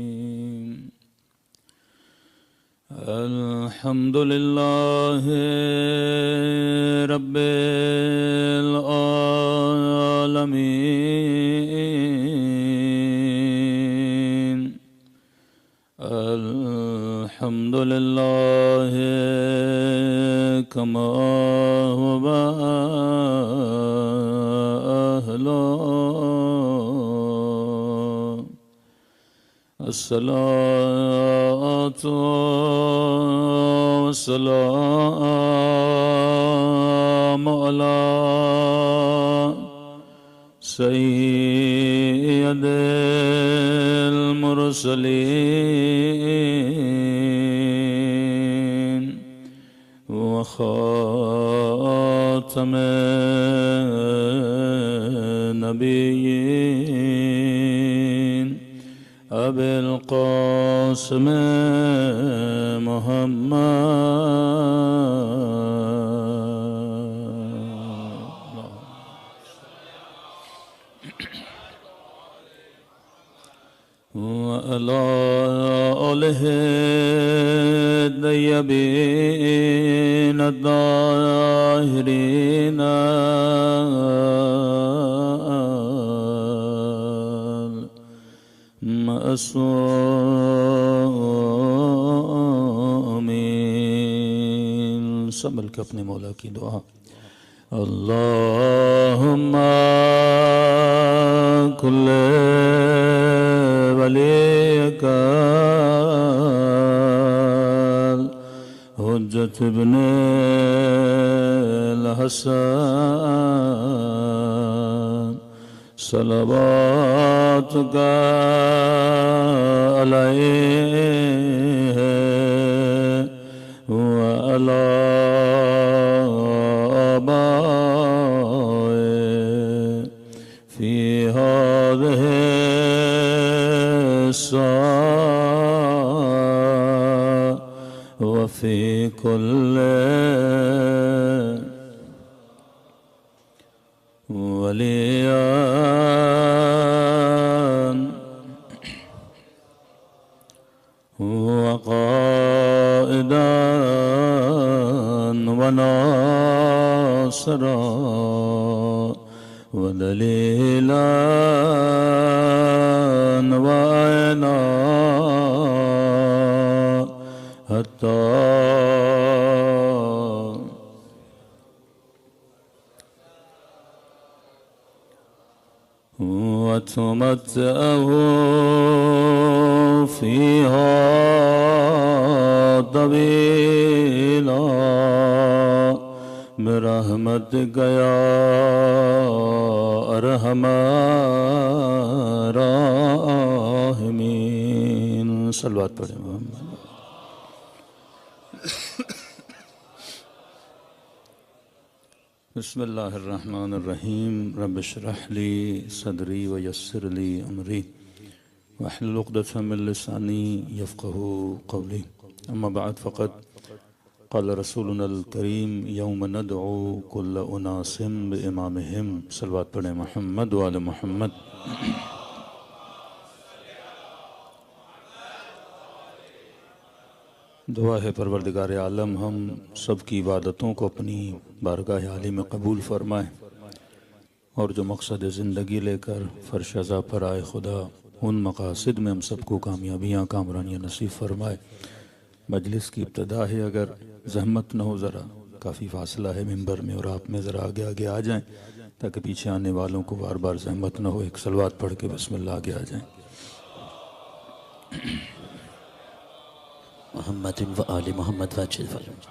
बिस्मिल्लाहिर्रहमानिर्रहीम। अल्हम्दुलिल्लाहि रब्बिल आलमीन। अल्हम्दुलिल्लाहि कमा हुवा अहलो। अस्सलातु वस्सलामु अला सय्यिदिल मुरसलीन व खातमिन नबिय्यीन अबिल क़ासिम मुहम्मद व अला आलिहि तय्यबीन अत्ताहिरीन मअसूमीन। सब मिलकर अपने मौला की दुआ। अल्लाहुम्मा कुल्ले वलिका हुज्जत इब्ने हसन सलवातुका अलैहि व अला आबाए फी हाज़िहि व फी कुल्लि वलियान व क़ाइदान व नासिरा व दलीलान व ऐना हत्ता वतुमत्तअहु फ़ीहा तवीला बिरहमतिका या अरहमर राहिमीन। सल्लल्लाहु अलैहि वसल्लम। बिस्मिल्लाहिर्रहमानिर्रहीम। रब्बिश रह ली सदरी व यस्सिर ली अमरी वहलुल उक़दतम मिन लिसानी यफ़क़हू क़ौली। अम्मा बअद फ़क़द क़ाल रसूलुनल करीम यौम नदअू कुल्ल उनासिम बिइमामिहिम। सल्लल्लाहु अलैहि मुहम्मद व आले मुहम्मद। दुआ है परवरदिगार आलम हम सब की इबादतों को अपनी बारगाह आली में कबूल फरमाए और जो मकसद ज़िंदगी लेकर फ़र्श अज़ा पर आए खुदा उन मकासद में हम सबको कामयाबियाँ कामरानियाँ नसीब फरमाए। मजलिस की इब्तदा है, अगर जहमत न हो ज़रा काफ़ी फासला है मिंबर में और आप में ज़रा आगे आगे आ जाएं ताकि पीछे आने वालों को बार बार जहमत न हो। एक सलवात पढ़ के बिस्मिल्लाह आगे आ जाएं। मोहम्मद व आले मोहम्मद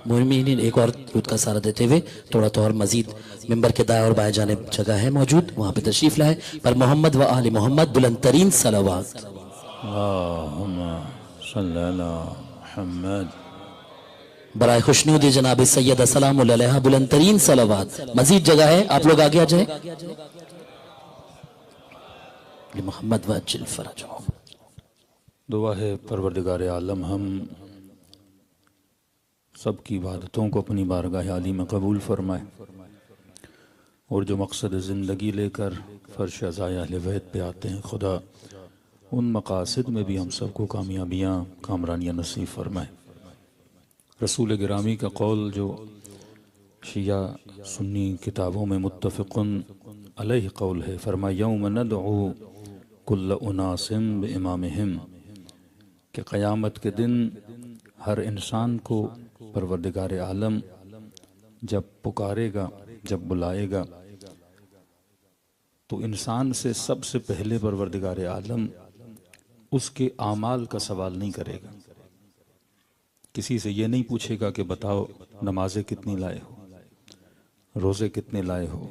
मोमिनीन। एक और दूध का सारा देते हुए थोड़ा तो और मजीद मिंबर के दाएं और बाएं जाने जगह है मौजूद, वहाँ पे तशरीफ लाए पर मोहम्मद व आले मोहम्मद बुलंद तरीन सलावात। अल्लाहुम्मा सल्ली अला मुहम्मद बराए खुशनूदी जनाब सैयद सलाम अलैहा बुलंद तरीन सलावत। मजीद जगह है, आप लोग आगे आ जाए। मोहम्मद वाजिल फरज। दुआ है परवरदिगार आलम हम सब की इबादतों को अपनी बारगाह आली में कबूल फरमाए और जो मकसद ज़िंदगी लेकर फ़र्श अज़ाए अहले बैत पे आते हैं, खुदा उन मकासद में भी हम सबको कामयाबियाँ कामरानियाँ नसीब फरमाए। रसूल गिरामी का कौल जो शिया सुन्नी किताबों में मुत्तफ़िक़ुन अलैहि कौल है, फरमाया यौम नदउ कुल्ल उनासिम बिइमामिहिम, कि क़यामत के दिन हर इंसान को परवरदिगार आलम जब पुकारेगा, जब बुलाएगा, तो इंसान से सबसे पहले परवरदिगार आलम उसके आमाल का सवाल नहीं करेगा। किसी से ये नहीं पूछेगा कि बताओ नमाजें कितनी लाए हो, रोज़े कितने लाए हो,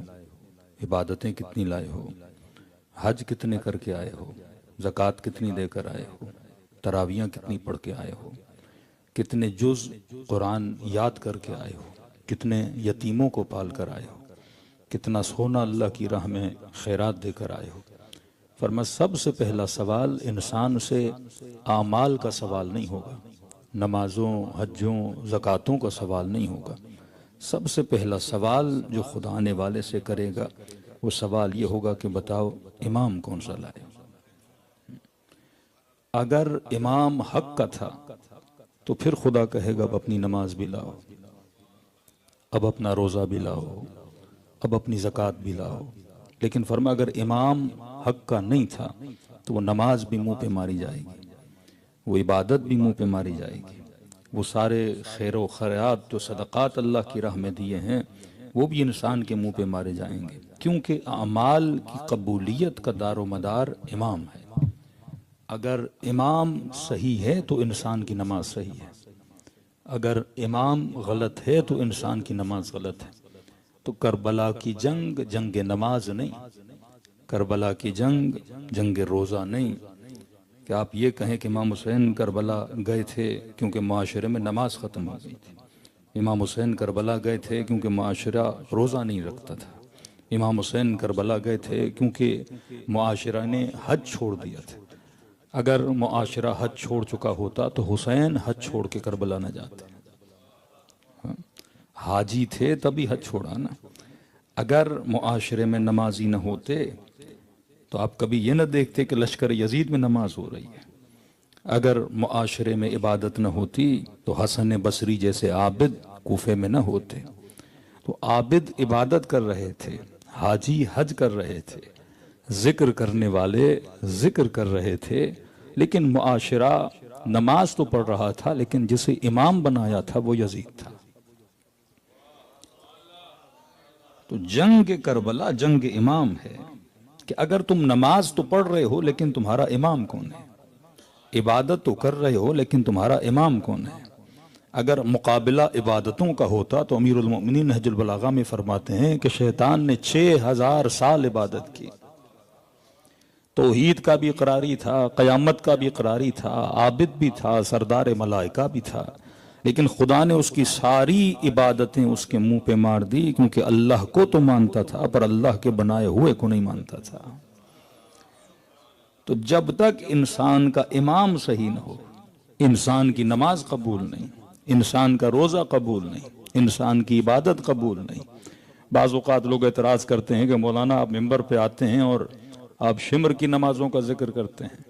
इबादतें कितनी लाए हो, हज कितने करके आए हो, ज़कात कितनी देकर आए हो, तरावियाँ कितनी पढ़ के आए हो, कितने जुज़ कुरान याद करके आए हो, कितने यतीमों को पाल कर आए हो, कितना सोना अल्लाह की राह में खैरात देकर आए हो। फरमा सबसे पहला सवाल इंसान से आमाल का सवाल नहीं होगा, नमाज़ों हज्जों ज़कातों का सवाल नहीं होगा। सबसे पहला सवाल जो खुदा आने वाले से करेगा वो सवाल ये होगा कि बताओ इमाम कौन सा लाए। अगर इमाम हक का था तो फिर खुदा कहेगा अब अपनी नमाज भी लाओ, अब अपना रोज़ा भी लाओ, अब अपनी ज़कात भी लाओ। लेकिन फरमा अगर इमाम हक का नहीं था तो वो नमाज भी मुंह पे मारी जाएगी, वो इबादत भी मुंह पे मारी जाएगी, वो सारे खैर व खैरात जो सदक़ात अल्लाह की राह में दिए हैं वो भी इंसान के मुंह पे मारे जाएंगे, क्योंकि अमाल की कबूलियत का दारो मदार इमाम है। अगर इमाम सही है तो इंसान की नमाज सही है, अगर इमाम गलत है तो इंसान की नमाज गलत है। तो करबला की जंग जंग नमाज नहीं, करबला की जंग जंग रोज़ा नहीं कि आप ये कहें कि इमाम हुसैन करबला गए थे क्योंकि माशरे में नमाज ख़त्म हो गई थी, इमाम हुसैन करबला गए थे क्योंकि माशरा रोज़ा नहीं रखता था, इमाम हुसैन करबला गए थे क्योंकि मुआशरा ने हज छोड़ दिया था। अगर मुआशरा हज छोड़ चुका होता तो हुसैन हज छोड़ के करबला न जाते। हाँ? हाजी थे तभी हज छोड़ा ना। अगर मुआशरे में नमाजी न होते तो आप कभी ये न देखते कि लश्कर यजीद में नमाज हो रही है। अगर मुआशरे में इबादत न होती तो हसन बसरी जैसे आबिद कूफे में न होते। तो आबिद इबादत कर रहे थे, हाजी हज कर रहे थे, जिक्र करने वाले जिक्र कर रहे थे, लेकिन मुआशरा नमाज तो पढ़ रहा था, लेकिन जिसे इमाम बनाया था वो यजीद था। तो जंग करबला जंग इमाम है कि अगर तुम नमाज तो पढ़ रहे हो लेकिन तुम्हारा इमाम कौन है, इबादत तो कर रहे हो लेकिन तुम्हारा इमाम कौन है। अगर मुकाबला इबादतों का होता तो अमीरुल मोमिनीन नहजुल बलागा में फरमाते हैं कि शैतान ने 6000 साल इबादत की, तौहीद का भी इकरारी था, क़यामत का भी इकरारी था, आबिद भी था, सरदार मलाइका भी था, लेकिन खुदा ने उसकी सारी इबादतें उसके मुंह पे मार दी, क्योंकि अल्लाह को तो मानता था पर अल्लाह के बनाए हुए को नहीं मानता था। तो जब तक इंसान का इमाम सही न हो, इंसान की नमाज कबूल नहीं, इंसान का रोज़ा कबूल नहीं, इंसान की इबादत कबूल नहीं। बाज़ औक़ात लोग एतराज़ करते हैं कि मौलाना आप मिंबर पे आते हैं और आप शिमर की नमाजों का जिक्र करते हैं,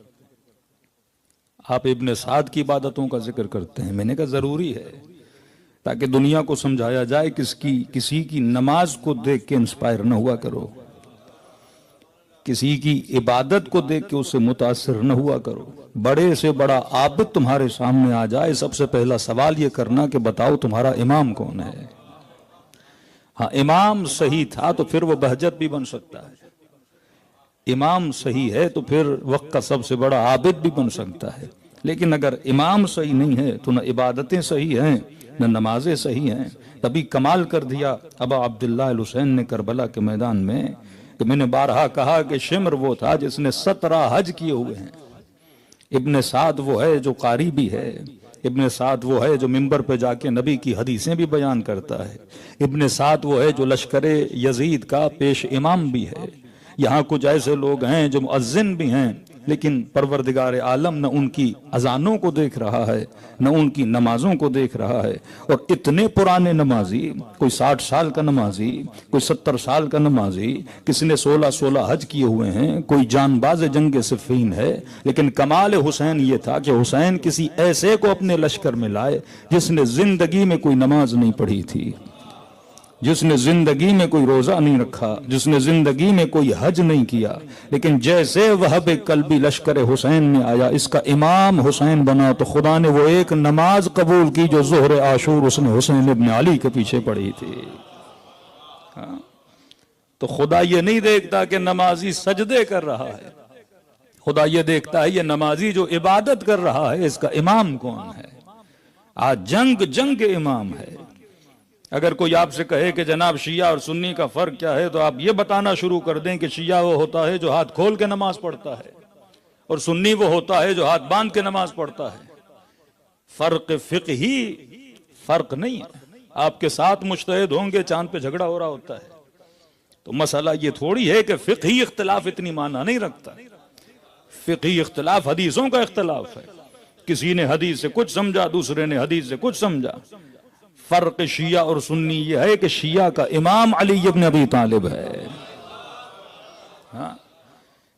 आप इब्ने साद की इबादतों का जिक्र करते हैं। मैंने कहा ज़रूरी है ताकि दुनिया को समझाया जाए किसी की नमाज को देख के इंस्पायर न हुआ करो, किसी की इबादत को देख के उससे मुतासिर न हुआ करो। बड़े से बड़ा आबिद तुम्हारे सामने आ जाए, सबसे पहला सवाल ये करना कि बताओ तुम्हारा इमाम कौन है। हाँ, इमाम सही था तो फिर वो बहजत भी बन सकता है, इमाम सही है तो फिर वक्त का सबसे बड़ा आबिद भी बन सकता है। लेकिन अगर इमाम सही नहीं है तो न इबादतें सही हैं न नमाजें सही हैं। तभी कमाल कर दिया अबा अब्दुल्लाह अल हुसैन ने करबला के मैदान में कि मैंने बारहा कहा कि शिमर वो था जिसने 17 हज किए हुए हैं, इब्ने साद वो है जो कारी भी है, इब्ने साद वो है जो मिंबर पे जाके नबी की हदीसें भी बयान करता है। इब्ने साद वो है जो लश्करे यजीद का पेश इमाम भी है। यहाँ कुछ ऐसे लोग हैं जो मुअज्जिन भी हैं, लेकिन परवरदिगार आलम न उनकी अजानों को देख रहा है, न उनकी नमाजों को देख रहा है। और इतने पुराने नमाजी, कोई 60 साल का नमाजी, कोई 70 साल का नमाजी, किसी ने 16 हज किए हुए हैं, कोई जानबाज जंग सिफ़ीन है, लेकिन कमाल हुसैन ये था कि हुसैन किसी ऐसे को अपने लश्कर में लाए जिसने जिंदगी में कोई नमाज नहीं पढ़ी थी, जिसने जिंदगी में कोई रोजा नहीं रखा, जिसने जिंदगी में कोई हज नहीं किया, लेकिन जैसे वहब कल्बी लश्कर हुसैन में आया, इसका इमाम हुसैन बना, तो खुदा ने वो एक नमाज कबूल की जो ज़ोहर आशूर उसने हुसैन इब्ने अली के पीछे पढ़ी थी। हाँ? तो खुदा ये नहीं देखता कि नमाजी सजदे कर रहा है, खुदा ये देखता है ये नमाजी जो इबादत कर रहा है इसका इमाम कौन है। आज जंग के इमाम है। अगर कोई आपसे कहे कि जनाब शिया और सुन्नी का फर्क क्या है, तो आप ये बताना शुरू कर दें कि शिया वो होता है जो हाथ खोल के नमाज पढ़ता है और सुन्नी वो होता है जो हाथ बांध के नमाज पढ़ता है। फर्क फिक़ही फर्क नहीं है। आपके 7 मुज्तहिद होंगे, चांद पे झगड़ा हो रहा होता है। तो मसला ये थोड़ी है कि फिक़ही इख्तिलाफ इतनी माना नहीं रखता। फिक़ही इख्तिलाफ हदीसों का इख्तिलाफ है। किसी ने हदीस से कुछ समझा, दूसरे ने हदीस से कुछ समझा। फर्क शिया और सुन्नी ये है कि शिया का इमाम अली इब्न अबी तालिब है। हाँ?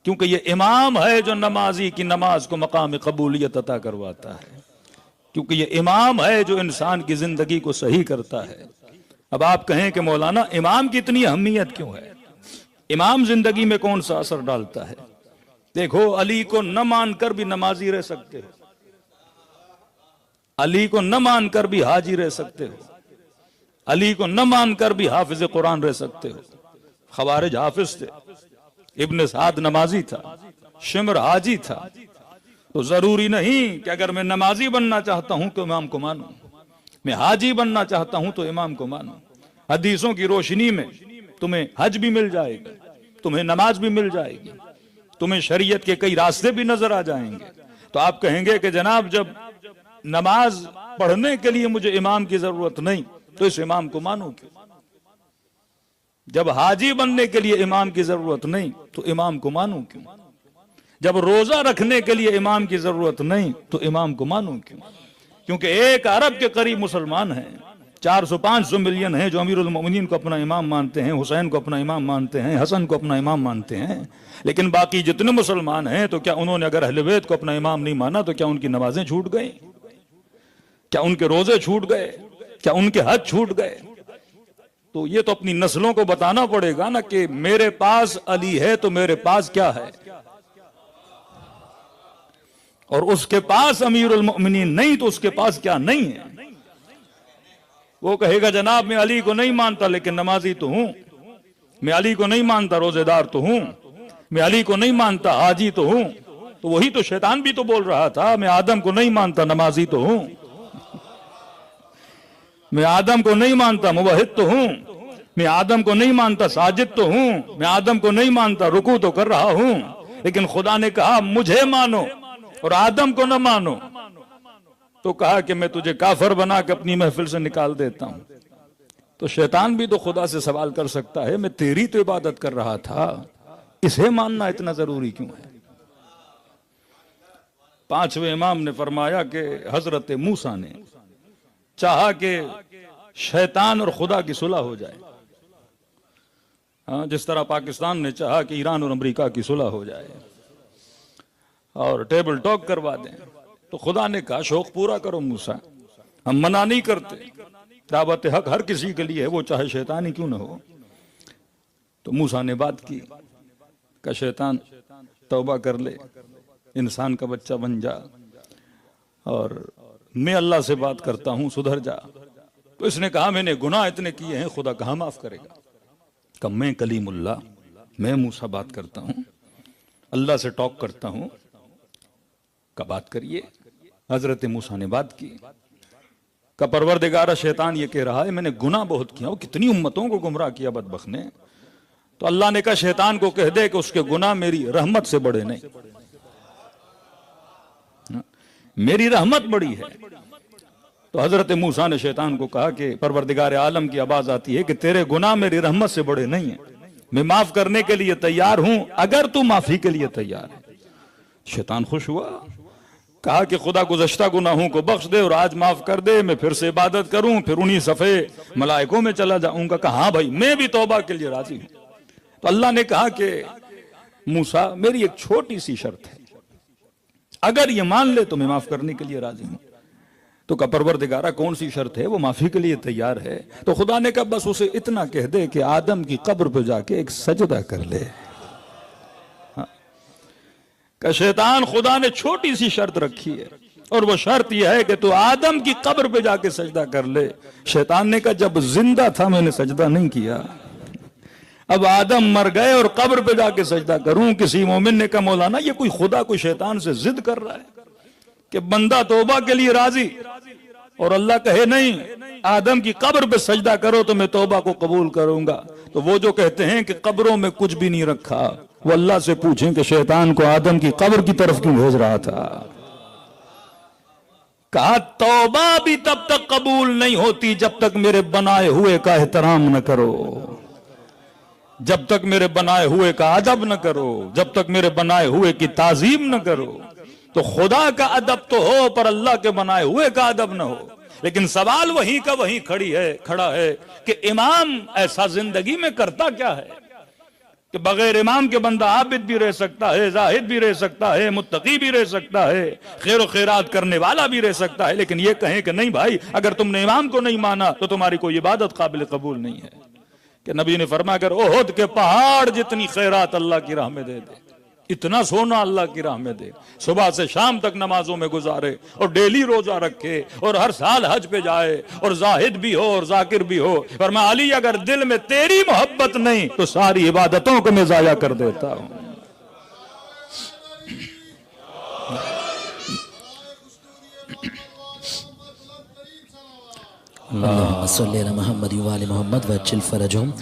क्योंकि ये इमाम है जो नमाजी की नमाज को मकाम कबूलियत अता करवाता है, क्योंकि ये इमाम है जो इंसान की जिंदगी को सही करता है। अब आप कहें कि मौलाना इमाम की इतनी अहमियत क्यों है, इमाम जिंदगी में कौन सा असर डालता है? देखो, अली को न मानकर भी नमाजी रह सकते हो, अली को न मानकर भी हाजी रह सकते हो, अली को न मानकर भी हाफिज कुरान रह सकते हो। खवारिज हाफिज थे, इब्ने साद नमाजी था, शिमर हाजी था। तो जरूरी नहीं कि अगर मैं नमाजी बनना चाहता हूं तो इमाम को मानूं, मैं हाजी बनना चाहता हूं तो इमाम को मानूं। हदीसों की रोशनी में तुम्हें हज भी मिल जाएगा, तुम्हें नमाज भी मिल जाएगी, तुम्हें शरीयत के कई रास्ते भी नजर आ जाएंगे। तो आप कहेंगे कि जनाब जब नमाज पढ़ने के लिए मुझे इमाम की जरूरत नहीं, तो इस इमाम को मानूं क्यों? जब हाजी बनने के लिए इमाम की जरूरत नहीं, तो इमाम को मानूं क्यों? जब रोजा रखने के लिए इमाम की जरूरत नहीं, तो इमाम को मानूं क्यों? क्योंकि 1 अरब के करीब मुसलमान हैं, 400-500 मिलियन हैं जो अमीरुल मोमिनीन को अपना इमाम मानते हैं, हुसैन को अपना इमाम मानते हैं, हसन को अपना इमाम मानते हैं। लेकिन बाकी जितने मुसलमान हैं, तो क्या उन्होंने अगर अहले बैत को अपना इमाम नहीं माना तो क्या उनकी नमाजें छूट गई? क्या उनके रोजे छूट गए? क्या उनके हज छूट गए? तो ये तो अपनी नस्लों को बताना पड़ेगा ना कि मेरे पास अली है तो मेरे पास क्या है, और उसके पास अमीरुल मोमिनीन नहीं तो उसके पास क्या नहीं है। वो कहेगा जनाब मैं अली को नहीं मानता लेकिन नमाजी तो हूं, मैं अली को नहीं मानता रोजेदार तो हूं, मैं अली को नहीं मानता हाजी तो हूं। तो वही तो शैतान भी तो बोल रहा था, मैं आदम को नहीं मानता नमाजी तो हूं, मैं आदम को नहीं मानता मुवहिद तो हूं, मैं आदम को नहीं मानता साजिद तो हूं, मैं आदम को नहीं मानता रुकू तो कर रहा हूं। लेकिन खुदा ने कहा मुझे मानो और आदम को न मानो, तो कहा कि मैं तुझे काफर बना के अपनी महफिल से निकाल देता हूं। तो शैतान भी तो खुदा से सवाल कर सकता है, मैं तेरी तो इबादत कर रहा था, इसे मानना इतना जरूरी क्यों है? 5वें इमाम ने फरमाया कि हजरत मूसा ने चाहा कि शैतान और खुदा की सुलह हो जाए, जिस तरह पाकिस्तान ने चाहा कि ईरान और अमेरिका की सुलह हो जाए और टेबल टॉक करवा दें। तो खुदा ने कहा शौक पूरा करो मूसा, हम मना नहीं करते, दावत हक हर किसी के लिए है, वो चाहे शैतान ही क्यों ना हो। तो मूसा ने बात की, का शैतान तौबा कर ले, इंसान का बच्चा बन जा, और मैं अल्लाह से बात करता हूं, सुधर जा। तो इसने कहा मैंने गुनाह इतने किए हैं, खुदा कहाँ माफ करेगा? कब मैं कलीमुल्लाह, मैं मूसा बात करता हूं, अल्लाह से टॉक करता हूं, का बात करिए। हजरत मूसा ने बात की, का परवरदिगारा शैतान ये कह रहा है मैंने गुनाह बहुत किया, वो कितनी उम्मतों को गुमराह किया बदबख्त ने। तो अल्लाह ने कहा शैतान को कह दे कि उसके गुनाह मेरी रहमत से बड़े नहीं। मेरी रहमत बड़ी है। तो हजरत मूसा ने शैतान को कहा कि परवरदिगार आलम की आवाज आती है कि तेरे गुनाह मेरी रहमत से बड़े नहीं है, मैं माफ करने के लिए तैयार हूं अगर तू माफी के लिए तैयार है। शैतान खुश हुआ, कहा कि खुदा गुज़श्ता गुनाहों को बख्श दे और आज माफ कर दे, मैं फिर से इबादत करूं, फिर उन्हीं सफ़े मलाइकों में चला जाऊंगा। कहा हाँ भाई मैं भी तौबा के लिए राजी हूं। तो अल्लाह ने कहा कि मूसा मेरी एक छोटी सी शर्त है, अगर ये मान ले तो मैं माफ करने के लिए राजी हूं। तो का परवरदिगारा कौन सी शर्त है? वो माफी के लिए तैयार है। तो खुदा ने कहा बस उसे इतना कह दे कि आदम की कब्र पर जाके एक सजदा कर ले। शैतान खुदा ने छोटी सी शर्त रखी है और वो शर्त यह है कि तू आदम की कब्र पे जाके सजदा कर ले। शैतान ने कहा जब जिंदा था मैंने सजदा नहीं किया, अब आदम मर गए और कब्र पे जाके सजदा करूं। किसी मोमिन ने कहा मौलाना ये कोई खुदा कोई शैतान से जिद कर रहा है कि बंदा तौबा के लिए राजी और अल्लाह कहे नहीं आदम की कब्र पे सजदा करो तो मैं तौबा को कबूल करूंगा। तो वो जो कहते हैं कि कब्रों में कुछ भी नहीं रखा, वो अल्लाह से पूछें कि शैतान को आदम की कब्र की तरफ क्यों भेज रहा था। कहा तौबा भी तब तक कबूल नहीं होती जब तक मेरे बनाए हुए का एहतराम न करो, जब तक मेरे बनाए हुए का अदब न करो, जब तक मेरे बनाए हुए की ताजीम न करो। तो खुदा का अदब तो हो पर अल्लाह के बनाए हुए का अदब न हो। लेकिन सवाल वहीं का वहीं खड़ा है कि इमाम ऐसा जिंदगी में करता क्या है कि बगैर इमाम के बंदा आबिद भी रह सकता है, जाहिद भी रह सकता है, मुत्तकी भी रह सकता है, खैर खैरात करने वाला भी रह सकता है। लेकिन ये कहें कि नहीं भाई अगर तुमने इमाम को नहीं माना तो तुम्हारी कोई इबादत काबिल कबूल नहीं है। कि नबी ने फरमाया अगर ओहद के पहाड़ जितनी खैरात अल्लाह की राह में दे दे, इतना सोना अल्लाह की राह में दे, सुबह से शाम तक नमाजों में गुजारे और डेली रोजा रखे और हर साल हज पे जाए और जाहिद भी हो और जाकिर भी हो, पर मैं अली अगर दिल में तेरी मोहब्बत नहीं तो सारी इबादतों को मैं जाया कर देता हूं। मोहम्मद मोहम्मद वज्जिल फरजहुम।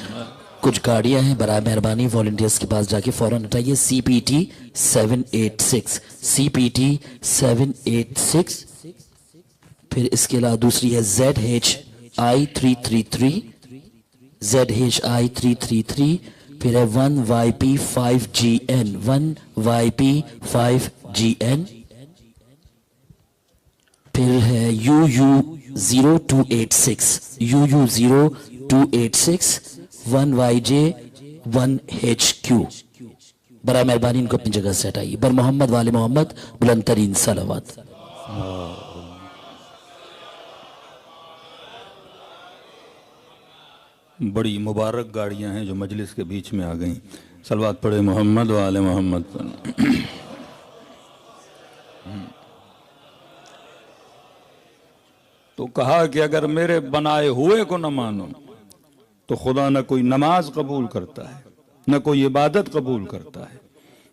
कुछ गाड़ियां हैं, बराए मेहरबानी वॉलंटियर्स के पास जाके फौरन हटाइए। CPT 786 CPT 786। फिर इसके अलावा दूसरी है ZHI 333 फिर है 1YP5GN 1YP5GN। फिर है UU0286 UU0286 1YJ1HQ। बड़ा मेहरबानी इनको अपनी जगह से हटाइए। बर मोहम्मद वाले मोहम्मद बुलंद तरीन सलावत। बड़ी मुबारक गाड़ियां हैं जो मजलिस के बीच में आ गई। सलवात पढ़े मोहम्मद वाले मोहम्मद पर। तो कहा कि अगर मेरे बनाए हुए को न मानो तो खुदा न कोई नमाज कबूल करता है न कोई इबादत कबूल करता है।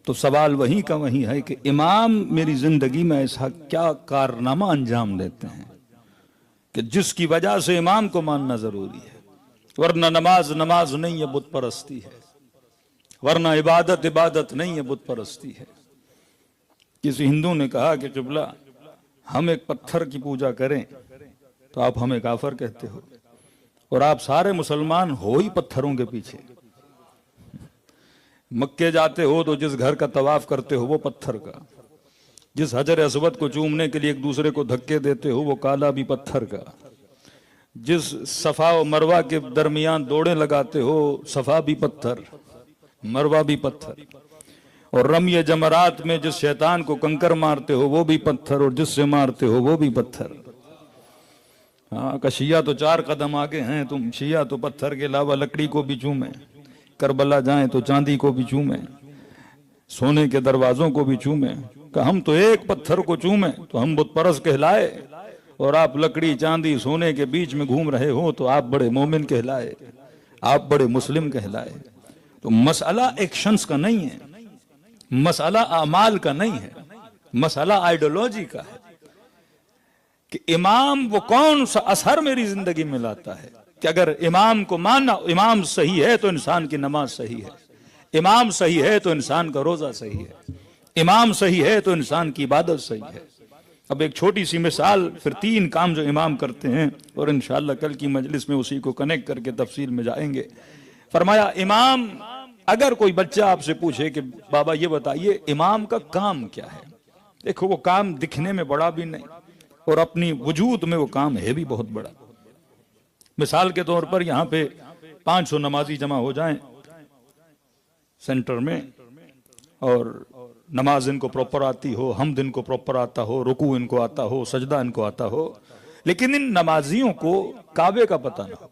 तो सवाल वहीं का वहीं है कि इमाम मेरी जिंदगी में ऐसा क्या कारनामा अंजाम देते हैं कि जिसकी वजह से इमाम को मानना जरूरी है, वरना नमाज नमाज नहीं है बुत परस्ती है, वरना इबादत इबादत नहीं है बुत परस्ती है। किसी हिंदू ने कहा कि क़िबला हम एक पत्थर की पूजा करें तो आप हमें काफर कहते हो और आप सारे मुसलमान हो ही पत्थरों के पीछे। मक्के जाते हो तो जिस घर का तवाफ करते हो वो पत्थर का, जिस हजर अस्वद को चूमने के लिए एक दूसरे को धक्के देते हो वो काला भी पत्थर का, जिस सफा और मरवा के दरमियान दौड़े लगाते हो सफा भी पत्थर मरवा भी पत्थर, और रमिय जमरात में जिस शैतान को कंकर मारते हो वो भी पत्थर और जिससे मारते हो वो भी पत्थर। हाँ का शिया तो 4 कदम आगे हैं, तुम शिया तो पत्थर के अलावा लकड़ी को भी चूमे, करबला जाएं तो चांदी को भी चूमे, सोने के दरवाजों को भी चूमे। का हम तो एक पत्थर को चूमे तो हम बुत परस्त कहलाए और आप लकड़ी चांदी सोने के बीच में घूम रहे हो तो आप बड़े मोमिन कहलाए, आप बड़े मुस्लिम कहलाए। तो मसला एक्शंस का नहीं है, मसला अमाल का नहीं है, मसला आइडियोलॉजी का है कि इमाम वो कौन सा असर मेरी जिंदगी में लाता है। कि अगर इमाम को मानना, इमाम सही है तो इंसान की नमाज सही है, इमाम सही है तो इंसान का रोजा सही है, इमाम सही है तो इंसान की इबादत सही है, अब एक छोटी सी मिसाल, फिर 3 काम जो इमाम करते हैं, और इंशाअल्लाह कल की मजलिस में उसी को कनेक्ट करके तफसील में जाएंगे। फरमाया इमाम, अगर कोई बच्चा आपसे पूछे कि बाबा ये बताइए इमाम का काम क्या है, देखो वो काम दिखने में बड़ा भी नहीं और अपनी वजूद में वो काम है भी बहुत बड़ा। मिसाल के तौर पर यहाँ पे 500 नमाजी जमा हो जाएं सेंटर में, और नमाज इनको प्रॉपर आती हो, हमद इनको प्रॉपर आता हो, रुकू इनको आता हो, सजदा इनको आता हो, लेकिन इन नमाजियों को काबे का पता ना हो,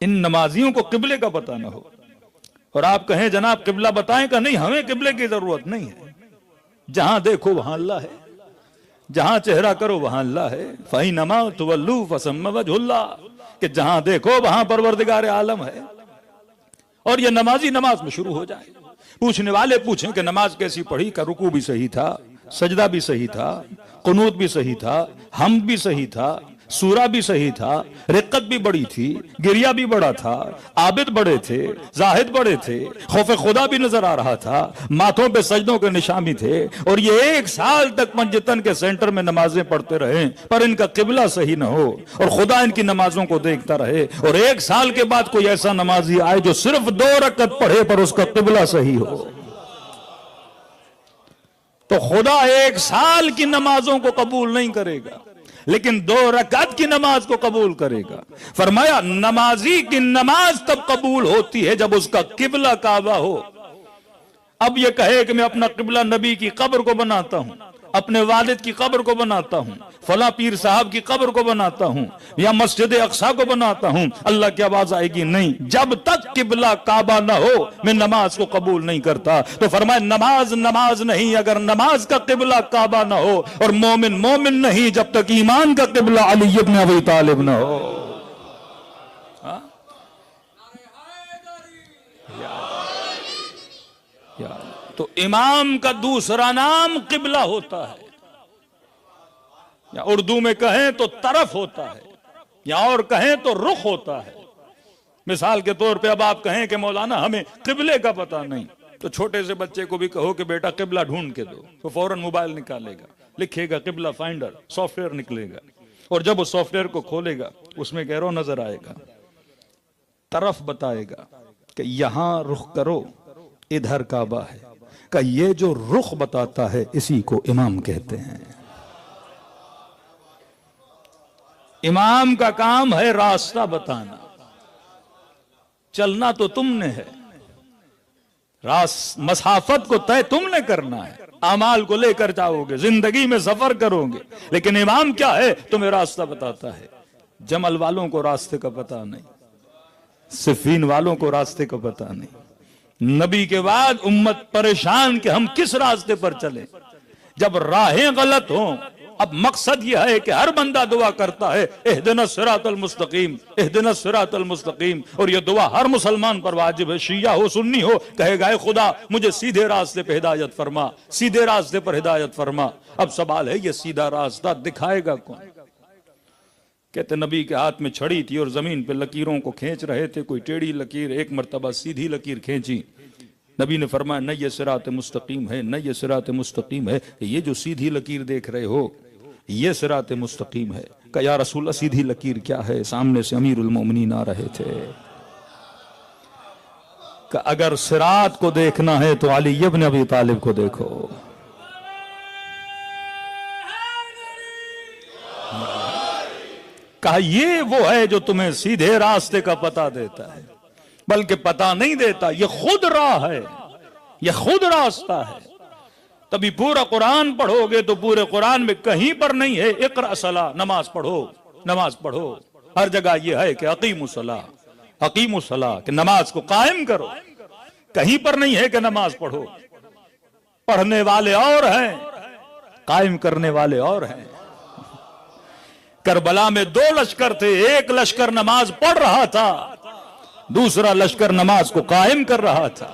इन नमाजियों को किबले का पता ना हो, और आप कहें जनाब किबला बताएं, का नहीं, हमें किबले की जरूरत नहीं है, जहां देखो वहां अल्लाह है, जहां चेहरा करो वहां अल्लाह है, फही नमा तुवल्लू फसम्मा वजहुल्लाह, कि जहां देखो वहां परवरदिगार आलम है। और ये नमाजी नमाज में शुरू हो जाए। पूछने वाले पूछें कि नमाज कैसी पढ़ी, का रुकू भी सही था, सजदा भी सही था, कुनूत भी सही था, हम्द भी सही था, सूरा भी सही था, रिक्कत भी बड़ी थी, गिरिया भी बड़ा था, आबिद बड़े थे, जाहिद बड़े थे, खौफ खुदा भी नजर आ रहा था, माथों पे सजदों के निशान भी थे, और ये 1 साल तक पंजतन के सेंटर में नमाजें पढ़ते रहे, पर इनका किबला सही न हो और खुदा इनकी नमाजों को देखता रहे, और 1 साल के बाद कोई ऐसा नमाजी आए जो सिर्फ 2 रकत पढ़े पर उसका किबला सही हो, तो खुदा 1 साल की नमाजों को कबूल नहीं करेगा, लेकिन 2 रकात की नमाज को कबूल करेगा। फरमाया नमाजी की नमाज तब कबूल होती है जब उसका किबला काबा हो। अब ये कहे कि मैं अपना किबला नबी की कब्र को बनाता हूं, अपने वालिद की कब्र को बनाता हूं, फला पीर साहब की कब्र को बनाता हूं, या मस्जिद अक्सा को बनाता हूं, अल्लाह की आवाज आएगी नहीं, जब तक किबला काबा ना हो मैं नमाज को कबूल नहीं करता। तो फरमाया नमाज नमाज नहीं अगर नमाज का किबला काबा ना हो, और मोमिन मोमिन नहीं जब तक ईमान का किबला अली इब्न अबी तालिब ना हो। तो इमाम का दूसरा नाम किबला होता है, या उर्दू में कहें तो तरफ होता है, या और कहें तो रुख होता है। मिसाल के तौर पे अब आप कहें कि मौलाना हमें किबले का पता नहीं, तो छोटे से बच्चे को भी कहो कि बेटा किबला ढूंढ के दो, तो फौरन मोबाइल निकालेगा, लिखेगा किबला फाइंडर, सॉफ्टवेयर निकलेगा, और जब उस सॉफ्टवेयर को खोलेगा उसमें एरो नजर आएगा, तरफ बताएगा कि यहां रुख करो, इधर काबा है, का ये जो रुख बताता है इसी को इमाम कहते हैं। इमाम का काम है रास्ता बताना, चलना तो तुमने है, मसाफत को तय तुमने करना है, अमाल को लेकर जाओगे, जिंदगी में सफर करोगे, लेकिन इमाम क्या है, तुम्हें रास्ता बताता है। जमल वालों को रास्ते का पता नहीं, सिफीन वालों को रास्ते का पता नहीं, नबी के बाद उम्मत परेशान कि हम किस रास्ते पर चले, जब राहें गलत हों। अब मकसद यह है कि हर बंदा दुआ करता है इहदिनस सिरातल मुस्तकीम, इहदिनस सिरातल मुस्तकीम, और यह दुआ हर मुसलमान पर वाजिब है, शिया हो सुन्नी हो, कहेगा ए खुदा मुझे सीधे रास्ते पर हिदायत फरमा, सीधे रास्ते पर हिदायत फरमा। अब सवाल है ये सीधा रास्ता दिखाएगा कौन? कहते नबी के हाथ में छड़ी थी और जमीन पे लकीरों को खींच रहे थे, कोई टेढ़ी लकीर, एक मर्तबा सीधी लकीर खींची, नबी ने फरमाया न ये सिरात मुस्तकीम है, न ये सिरात मुस्तकीम है, ये जो सीधी लकीर देख रहे हो ये सिरात मुस्तकीम है। कहा या रसूल अल्लाह सीधी लकीर क्या है? सामने से अमीरुल मोमिनीन आ रहे थे। कहा अगर सिरात को देखना है तो अली इब्न अबी तालिब को देखो। कहा ये वो है जो तुम्हें सीधे रास्ते का पता देता है, बल्कि पता नहीं देता, ये खुद राह है, ये खुद रास्ता है। तभी पूरा कुरान पढ़ोगे तो पूरे कुरान में कहीं पर नहीं है इक़रा सला, नमाज पढ़ो, नमाज पढ़ो। हर जगह यह है कि अकीमुस्सला, अकीमुस्सला, कि नमाज को कायम करो। कहीं पर नहीं है कि नमाज पढ़ो। पढ़ने वाले और हैं, कायम करने वाले और हैं। करबला में 2 लश्कर थे, एक लश्कर नमाज पढ़ रहा था, दूसरा लश्कर नमाज को कायम कर रहा था।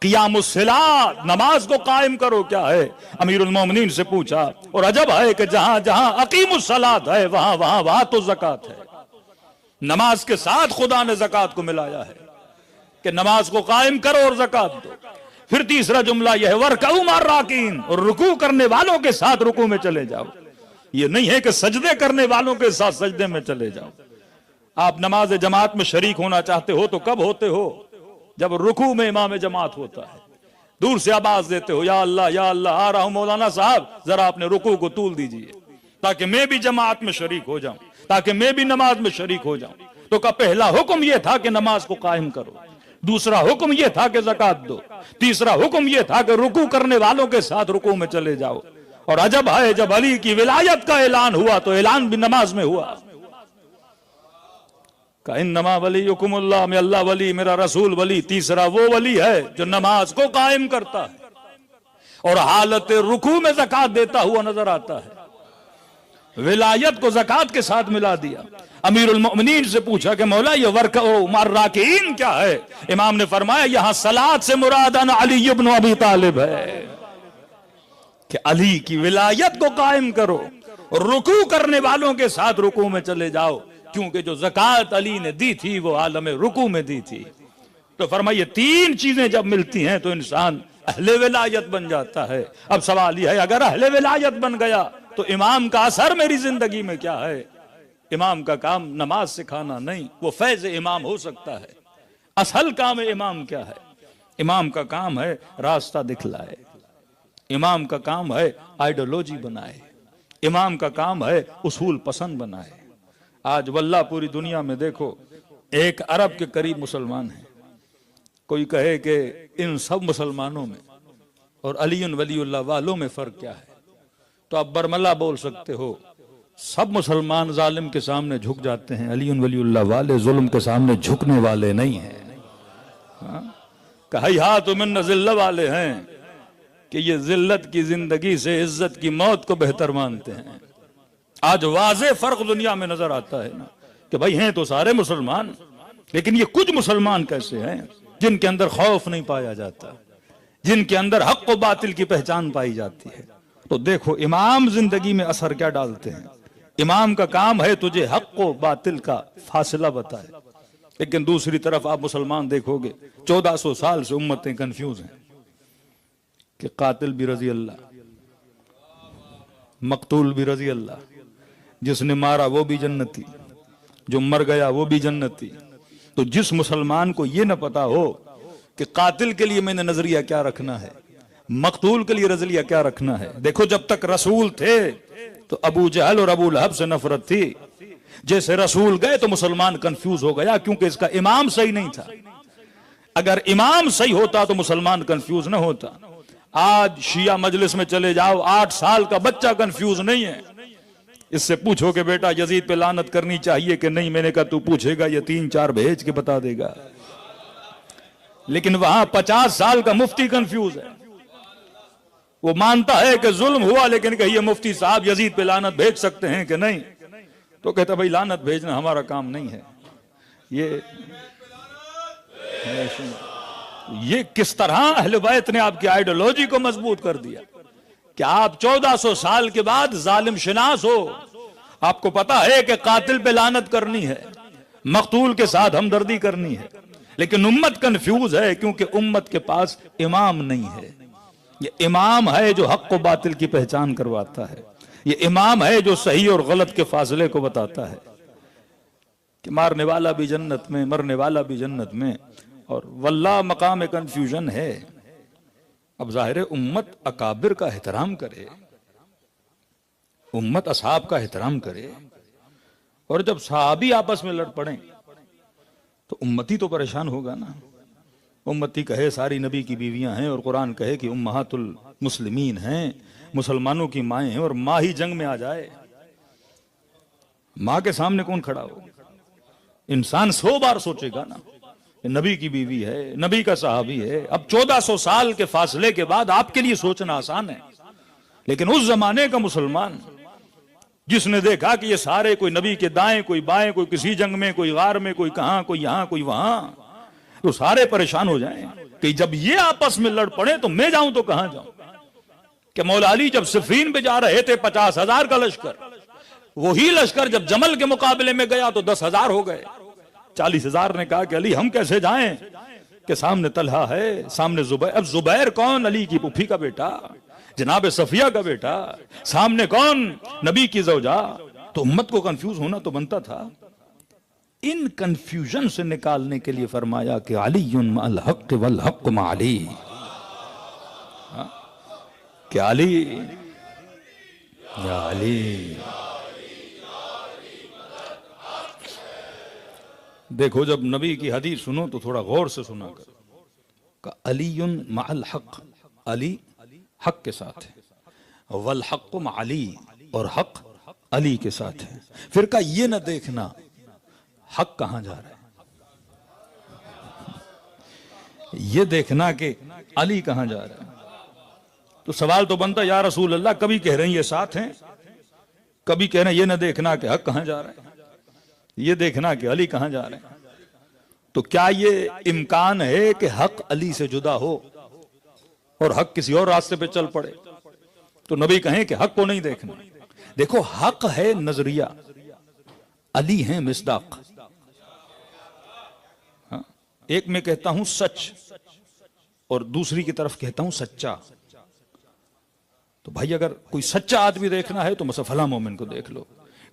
क़ियामुस्सलात, नमाज को कायम करो क्या है? अमीरुल मोमिनीन से पूछा। और अजब है कि जहां जहां अकीमुस्सलात है वहां तो ज़कात है। नमाज के साथ खुदा ने ज़कात को मिलाया है कि नमाज को कायम करो और ज़कात दो। फिर तीसरा जुमला यह है वरकऊ मार राकीन, और रुकू करने वालों के साथ रुकू में चले जाओ। ये नहीं है कि सजदे करने वालों के साथ सजदे में चले जाओ। आप नमाज जमात में शरीक होना चाहते हो तो कब होते हो? जब रुकू में इमाम जमात होता है, दूर से आवाज देते हो या अल्लाह आ रहा हूं मौलाना साहब, जरा अपने रुकू को तूल दीजिए ताकि मैं भी जमात में शरीक हो जाऊं, ताकि मैं भी नमाज में शरीक हो जाऊं। तो का पहला हुक्म यह था कि नमाज को कायम करो, दूसरा हुक्म यह था कि ज़कात दो, तीसरा हुक्म यह था कि रुकू करने वालों के साथ रुकू में चले जाओ। और अजब है, जब अली की विलायत का ऐलान हुआ तो ऐलान भी नमाज में हुआ। इन्नमा वलीयुकुमुल्लाह, में अल्लाह वली, मेरा रसूल वली। तीसरा वो वली है जो नमाज को कायम करता है और हालत रुकू में ज़कात देता हुआ नजर आता है। विलायत को ज़कात के साथ मिला दिया। अमीरुल मोमिनीन से पूछा कि मौला ये वरकऊ मार राकीन क्या है? इमाम ने फरमाया यहां सलात से मुराद अली इब्न अबी तालिब है कि अली की विलायत को कायम करो और रुकू करने वालों के साथ रुकू में चले जाओ, क्योंकि जो ज़कात अली ने दी थी वो आलम रुकू में दी थी। तो फरमाइए तीन चीजें जब मिलती हैं तो इंसान अहले विलायत बन जाता है। अब सवाल यह है, अगर अहले विलायत बन गया तो इमाम का असर मेरी जिंदगी में क्या है? इमाम का काम नमाज सिखाना नहीं, वो फैज इमाम हो सकता है। असल काम इमाम क्या है? इमाम का काम है रास्ता दिखलाए, इमाम का काम है आइडियोलॉजी बनाए, इमाम का काम है उसूल पसंद बनाए। आज वल्लाह पूरी दुनिया में देखो 1 अरब के करीब मुसलमान हैं। कोई कहे कि इन सब मुसलमानों में और अलीउन वलीउल्लाह वालों में फर्क क्या है, तो आप बरमला बोल सकते हो सब मुसलमान जालिम के सामने झुक जाते हैं, अलीउन वलीउल्लाह वाले जुल्म के सामने झुकने वाले नहीं हैं। कहा तो मिन जिल्ला वाले हैं कि ये जिल्लत की जिंदगी से इज्जत की मौत को बेहतर मानते हैं। आज वाज़े फर्क दुनिया में नजर आता है ना कि भाई हैं तो सारे मुसलमान, लेकिन ये कुछ मुसलमान कैसे हैं जिनके अंदर खौफ नहीं पाया जाता, जिनके अंदर हक व बातिल की पहचान पाई जाती है। तो देखो इमाम जिंदगी में असर क्या डालते हैं। इमाम का काम है तुझे हक व बातिल का फासला बताए, लेकिन दूसरी तरफ आप मुसलमान देखोगे 1400 साल से उम्मतें कंफ्यूज हैं कि कातिल भी रजी अल्लाह, मकतूल भी रजी अल्लाह, जिसने मारा वो भी जन्नती, जो मर गया वो भी जन्नती। तो जिस मुसलमान को ये न पता हो कि कातिल के लिए मैंने नजरिया क्या रखना है, मकतूल के लिए नजरिया क्या रखना है। देखो जब तक रसूल थे तो अबू जहल और अबू लहब से नफरत थी, जैसे रसूल गए तो मुसलमान कंफ्यूज हो गया क्योंकि इसका इमाम सही नहीं था। अगर इमाम सही होता तो मुसलमान कंफ्यूज न होता। आज शिया मजलिस में चले जाओ, 8 साल का बच्चा कंफ्यूज नहीं है। इससे पूछो कि बेटा यजीद पे लानत करनी चाहिए कि नहीं, मैंने कहा तू पूछेगा ये 3-4 भेज के बता देगा। लेकिन वहां 50 साल का मुफ्ती कंफ्यूज है, वो मानता है कि जुल्म हुआ, लेकिन कहिए मुफ्ती साहब यजीद पे लानत भेज सकते हैं कि नहीं, तो कहता भाई लानत भेजना हमारा काम नहीं है। ये किस तरह अहले बैत ने आपकी आइडियोलॉजी को मजबूत कर दिया कि आप 1400 साल के बाद जालिम शनास हो। आपको पता है कि कातिल पे लानत करनी है, मकतूल के साथ हमदर्दी करनी है, लेकिन उम्मत कंफ्यूज है क्योंकि उम्मत के पास इमाम नहीं है। ये इमाम है जो हक को बातिल की पहचान करवाता है, ये इमाम है जो सही और गलत के फासले को बताता है कि मारने वाला भी जन्नत में, मरने वाला भी जन्नत में। और वल्लाह मकाम कंफ्यूजन है। अब जाहिर है उम्मत अकाबिर का एहतराम करे, उम्मत असहाब का एहतराम करे, और जब सहाबी आपस में लड़ पड़े तो उम्मती तो परेशान होगा ना। उम्मती कहे सारी नबी की बीवियां हैं और कुरान कहे कि उम्महातुल मुस्लिमीन हैं, मुसलमानों की माएँ हैं, और माँ ही जंग में आ जाए, माँ के सामने कौन खड़ा हो? इंसान 100 बार सोचेगा ना। नबी की बीवी है, नबी का सहाबी है। अब 1400 साल के फासले के बाद आपके लिए सोचना आसान है, लेकिन उस जमाने का मुसलमान जिसने देखा कि ये सारे कोई नबी के दाएं, कोई बाएं, कोई किसी जंग में, कोई गार में, कोई कहां, कोई यहां, कोई वहां, तो सारे परेशान हो जाएं कि जब ये आपस में लड़ पड़े तो मैं जाऊं तो कहां जाऊं। कि मौला अली जब सिफीन पे जा रहे थे 50,000 का लश्कर, वही लश्कर जब जमल के मुकाबले में गया तो 10,000 हो गए। 40,000 ने कहा कि अली हम कैसे जाएं, कि सामने तलहा है, सामने जुबैर। अब जुबैर कौन? अली की पुफी का बेटा, जनाब सफिया का बेटा। सामने कौन? नबी की जौजा। तो उम्मत को कंफ्यूज होना तो बनता था। इन कंफ्यूजन से निकालने के लिए फरमाया कि अलीयुन मअल हक़ वल हक़्क़ु मअ अली। क्या अली, या अली। देखो, जब नबी की हदीस सुनो तो थोड़ा गौर से सुना करो। का अलीयुन मअल हक़, अली हक के साथ है, वल हक़्क़ु मअ अली, और हक अली के साथ है। फिर का ये ना देखना हक कहां जा रहा है, ये देखना कि अली कहां जा रहा है। तो सवाल तो बनता, या रसूल अल्लाह, कभी कह रहे हैं ये साथ हैं, कभी कह रहे हैं ये ना देखना कि हक कहां जा रहा है, ये देखना कि अली कहां जा रहे हैं। तो क्या ये इम्कान है कि हक अली से जुदा हो और हक किसी और रास्ते पे चल पड़े? तो नबी कहें कि हक को नहीं देखना। देखो, हक है नजरिया, अली है मिस्दाक। हाँ? एक में कहता हूं सच और दूसरी की तरफ कहता हूं सच्चा। तो भाई, अगर कोई सच्चा आदमी देखना है तो मसा फला मोमिन को देख लो,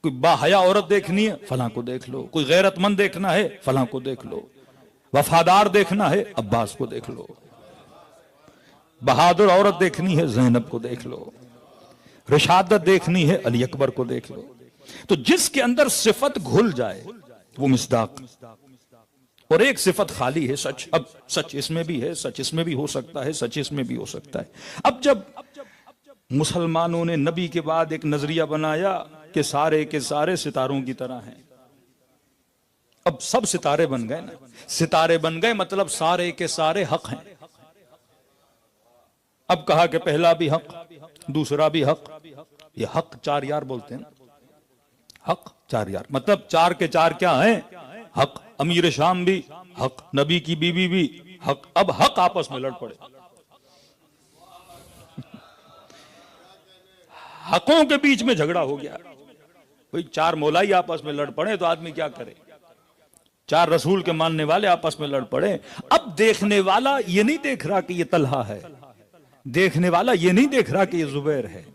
कोई बाहया औरत देखनी है फला को देख लो, कोई गैरतमंद देखना है फला को देख लो, वफादार देखना है अब्बास को देख लो, बहादुर औरत देखनी है ज़ैनब को देख लो, रिशादत देखनी है अली अकबर को देख लो। तो जिसके अंदर सिफत घुल जाए वो मिस्दाक, और एक सिफत खाली है सच। अब सच इसमें भी है, सच इसमें भी हो सकता है, सच इसमें भी हो सकता है। अब जब मुसलमानों ने नबी के बाद एक नजरिया बनाया कि सारे के सारे सितारों की तरह हैं, अब सब सितारे बन गए ना, सितारे बन गए मतलब सारे के सारे हक हैं। अब कहा कि पहला भी हक, दूसरा भी हक। ये हक चार यार बोलते हैं, हक चार यार मतलब चार के चार क्या हैं? हक। अमीर शाम भी हक, नबी की बीवी भी हक। अब हक आपस में लड़ पड़े, हकों के बीच में झगड़ा हो गया। भाई, चार मौलाई आपस में लड़ पड़े तो आदमी क्या करे? चार रसूल के मानने वाले आपस में लड़ पड़े। अब देखने वाला ये नहीं देख रहा कि ये तलहा है, देखने वाला ये नहीं देख रहा कि ये जुबैर है,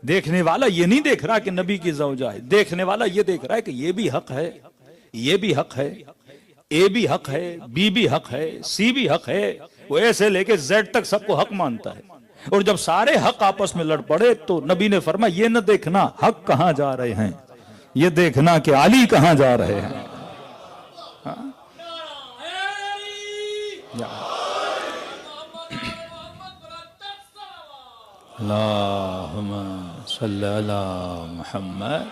देखने वाला ये नहीं देख रहा कि नबी की ज़ौजा है, देखने वाला ये देख रहा है कि ये भी हक है, ये भी हक है, ए भी हक है, बी भी हक है, सी भी हक है। वो ऐसे लेके जेड तक सबको हक मानता है। और जब सारे हक आपस में लड़ पड़े तो नबी ने फरमाया, ये न देखना हक कहां जा रहे हैं, ये देखना कि अली कहां जा रहे हैं। हाँ? अल्लाहुम्मा सल्ली अला मुहम्मद,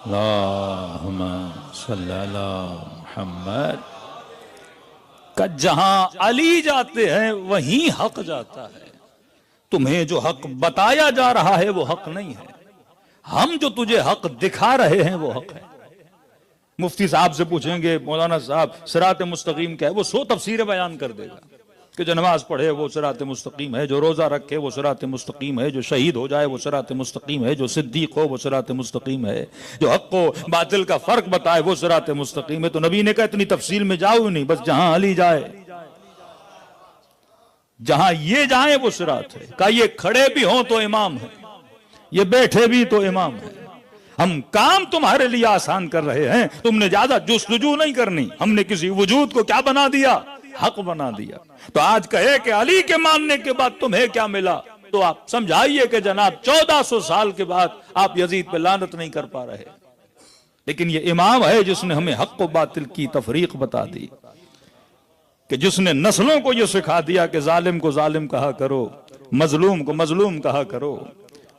अल्लाहुम्मा सल्ली अला मुहम्मद। का जहां अली जाते हैं वहीं हक जाता है। तुम्हें जो हक बताया जा रहा है वो हक नहीं है, हम जो तुझे हक दिखा रहे हैं वो हक है। मुफ्ती साहब से पूछेंगे, मौलाना साहब सिरात मुस्तकीम क्या है, वो 100 तफसीरें बयान कर देगा कि जो नमाज पढ़े वो सिरात मुस्तकीम है, जो रोजा रखे वो सिरात मुस्तकीम है, जो शहीद हो जाए वो सिरात मुस्तकीम है, जो सिद्दीक हो वो सिरात मुस्तकीम है, जो हक को बातिल का फर्क बताए वो सिरात मुस्तकीम है। तो नबी ने कहा इतनी तफसील में जाओ नहीं, बस जहां अली जाए, जहां ये जाए वो सिरात है। कहा ये खड़े भी हों तो इमाम है, ये बैठे भी तो इमाम है। हम काम तुम्हारे लिए आसान कर रहे हैं, तुमने ज्यादा जुस्तजू नहीं करनी। हमने किसी वजूद को क्या बना दिया? हक बना दिया। तो आज कहे कि अली के मानने के बाद तुम्हें क्या मिला, तो आप समझाइए कि जनाब 1400 साल के बाद आप यजीद पे लानत नहीं कर पा रहे। लेकिन ये इमाम है जिसने हमें हक को बातिल की तफरीक बता दी, कि जिसने नस्लों को यह सिखा दिया कि जालिम को जालिम कहा करो, मजलूम को मजलूम कहा करो।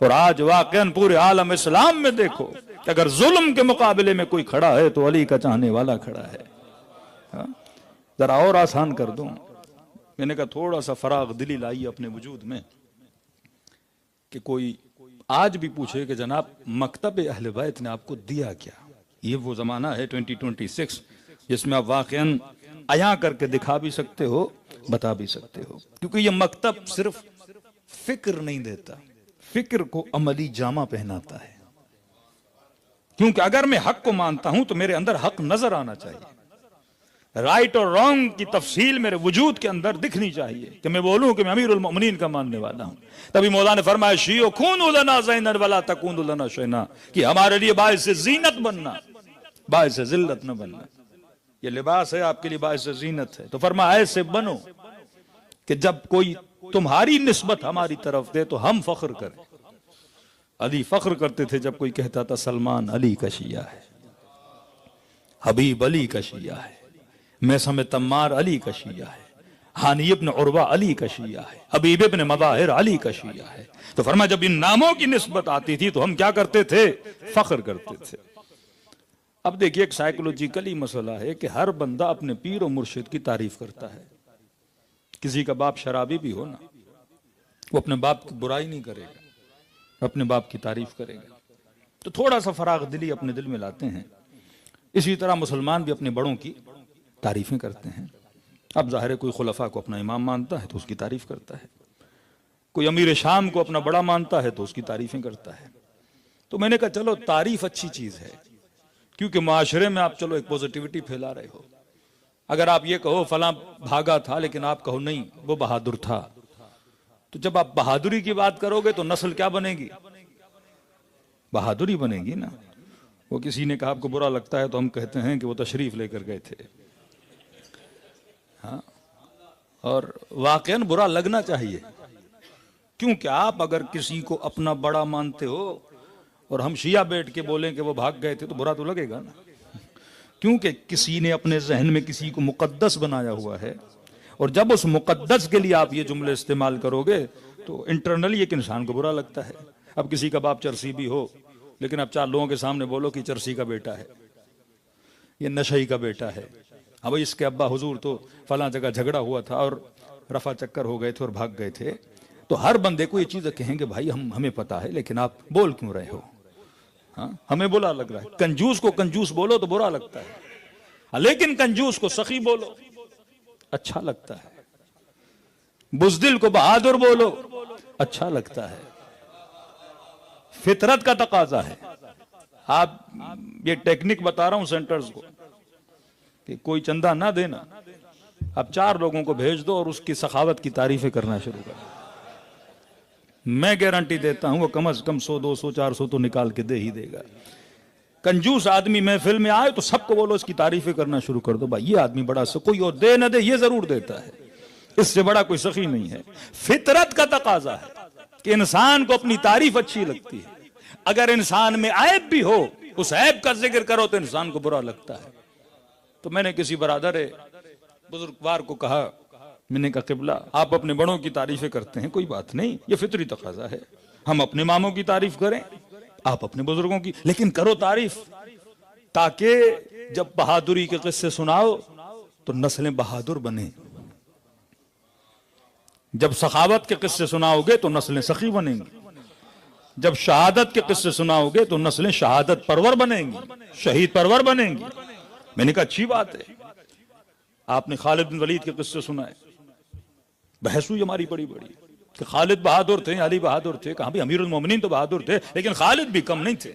और आज वाकईन पूरे आलम इस्लाम में देखो कि अगर जुल्म के मुकाबले में कोई खड़ा है तो अली का चाहने वाला खड़ा है। हाँ? जरा और आसान कर दूं, मैंने कहा थोड़ा सा फराग दिली लाई अपने वजूद में, कि कोई आज भी पूछे कि जनाब मकतब अहले बैत ने आपको दिया क्या। ये वो जमाना है 2026 जिसमें आप वाकईन अया करके दिखा भी सकते हो, बता भी सकते हो। क्योंकि ये मकतब सिर्फ फिक्र नहीं देता, फिक्र को अमली जामा पहनाता है। क्योंकि अगर मैं हक को मानता हूं तो मेरे अंदर हक नजर आना चाहिए, राइट और रॉन्ग की तफसील मेरे वजूद के अंदर दिखनी चाहिए कि मैं बोलूं कि मैं अमीरुल मोमिनीन का मानने वाला हूं। तभी मौला ने फरमाया शियो खून लना ज़ैनन वला तकून लना शैना, कि हमारे लिए बाइस ज़ीनत बनना, बाइस ज़िल्लत न बनना। ये लिबास है आपके लिए, बाइस ज़ीनत है। तो फरमाया ऐसे बनो कि जब कोई तुम्हारी निस्बत हमारी तरफ दे तो हम फख्र करें। अली फख्र करते थे जब कोई कहता था सलमान अली का शिया है, हबीब अली का शिया है, मैसम तम्मार अली का शिया है, हानी इब्न उर्वा अली का शिया है, हबीब इब्न मज़ाहिर अली का शिया है। तो फरमाया जब इन नामों की निस्बत आती थी तो हम क्या करते थे? फख्र करते थे। अब देखिए एक साइकोलॉजिकली मसला है कि हर बंदा अपने पीर और मुर्शिद की तारीफ करता है। किसी का बाप शराबी भी हो ना, वो अपने बाप की बुराई नहीं करेगा, अपने बाप की तारीफ करेगा। तो थोड़ा सा फराग दिली अपने दिल में लाते हैं। इसी तरह मुसलमान भी अपने बड़ों की तारीफें करते हैं। अब जाहिर है कोई खुलफा को अपना इमाम मानता है तो उसकी तारीफ करता है, कोई अमीर शाम को अपना बड़ा मानता है तो उसकी तारीफें करता है। तो मैंने कहा चलो तारीफ अच्छी चीज है, क्योंकि माशरे में आप चलो एक पॉजिटिविटी फैला रहे हो। अगर आप ये कहो फलां भागा था लेकिन आप कहो नहीं वो बहादुर था, तो जब आप बहादुरी की बात करोगे तो नस्ल क्या बनेगी? बहादुरी बनेगी ना। वो किसी ने कहा आपको बुरा लगता है तो हम कहते हैं कि वो तशरीफ लेकर गए थे। हाँ, और वाकईन बुरा लगना चाहिए, क्योंकि आप अगर किसी को अपना बड़ा मानते हो और हम शिया बैठ के बोलें कि वो भाग गए थे तो बुरा तो लगेगा ना, क्योंकि किसी ने अपने जहन में किसी को मुकद्दस बनाया हुआ है। और जब उस मुकद्दस के लिए आप ये जुमले इस्तेमाल करोगे तो इंटरनली एक इंसान को बुरा लगता है। अब किसी का बाप चरसी भी हो, लेकिन आप 4 लोगों के सामने बोलो कि चरसी का बेटा है, ये नशई का बेटा है, अब इसके अब्बा हुजूर तो फलां जगह झगड़ा हुआ था और रफा चक्कर हो गए थे और भाग गए थे, तो हर बंदे को ये चीज कहेंगे भाई हमें पता है लेकिन आप बोल क्यों रहे हो? हाँ, हमें बुरा लग रहा है। कंजूस को कंजूस बोलो तो बुरा लगता है, लेकिन कंजूस को सखी बोलो अच्छा लगता है, बुज़दिल को बहादुर बोलो अच्छा लगता है। फितरत का तकाजा है। आप ये टेक्निक बता रहा हूं सेंटर्स को कि कोई चंदा ना देना, आप 4 लोगों को भेज दो और उसकी सखावत की तारीफें करना शुरू कर, मैं गारंटी देता हूं वो कम से कम 100 200 400 तो निकाल के दे ही देगा। कंजूस आदमी महफिल में आए तो सबको बोलो इसकी तारीफें करना शुरू कर दो, भाई ये आदमी बड़ा कोई और दे न दे ये जरूर देता है, इससे बड़ा कोई सखी नहीं है। फितरत का तकाजा है कि इंसान को अपनी तारीफ अच्छी लगती है। अगर इंसान में ऐब भी हो, उस ऐब का जिक्र करो तो इंसान को बुरा लगता है। तो मैंने किसी बरादर बुजुर्गवार को कहा, मैंने कहा किबला आप अपने बड़ों की तारीफें करते हैं, कोई बात नहीं, ये फितरी तकाजा है। हम अपने मामों की तारीफ करें, आप अपने बुजुर्गों की, लेकिन करो तारीफ, ताकि जब बहादुरी के किस्से सुनाओ तो नस्लें बहादुर बने। जब सखावत के किस्से सुनाओगे तो नस्लें सखी बनेंगी। जब शहादत के किस्से सुनाओगे तो नस्लें शहादत परवर बनेंगी, शहीद परवर बनेंगी। मैंने कहा अच्छी बात है। आपने खालिद बिन वलीद के किस्से सुनाए, बहस हुई हमारी बड़ी बड़ी कि खालिद बहादुर थे, अली बहादुर थे। कहां भी अमीरुल मोमिनीन तो बहादुर थे, लेकिन खालिद भी कम नहीं थे।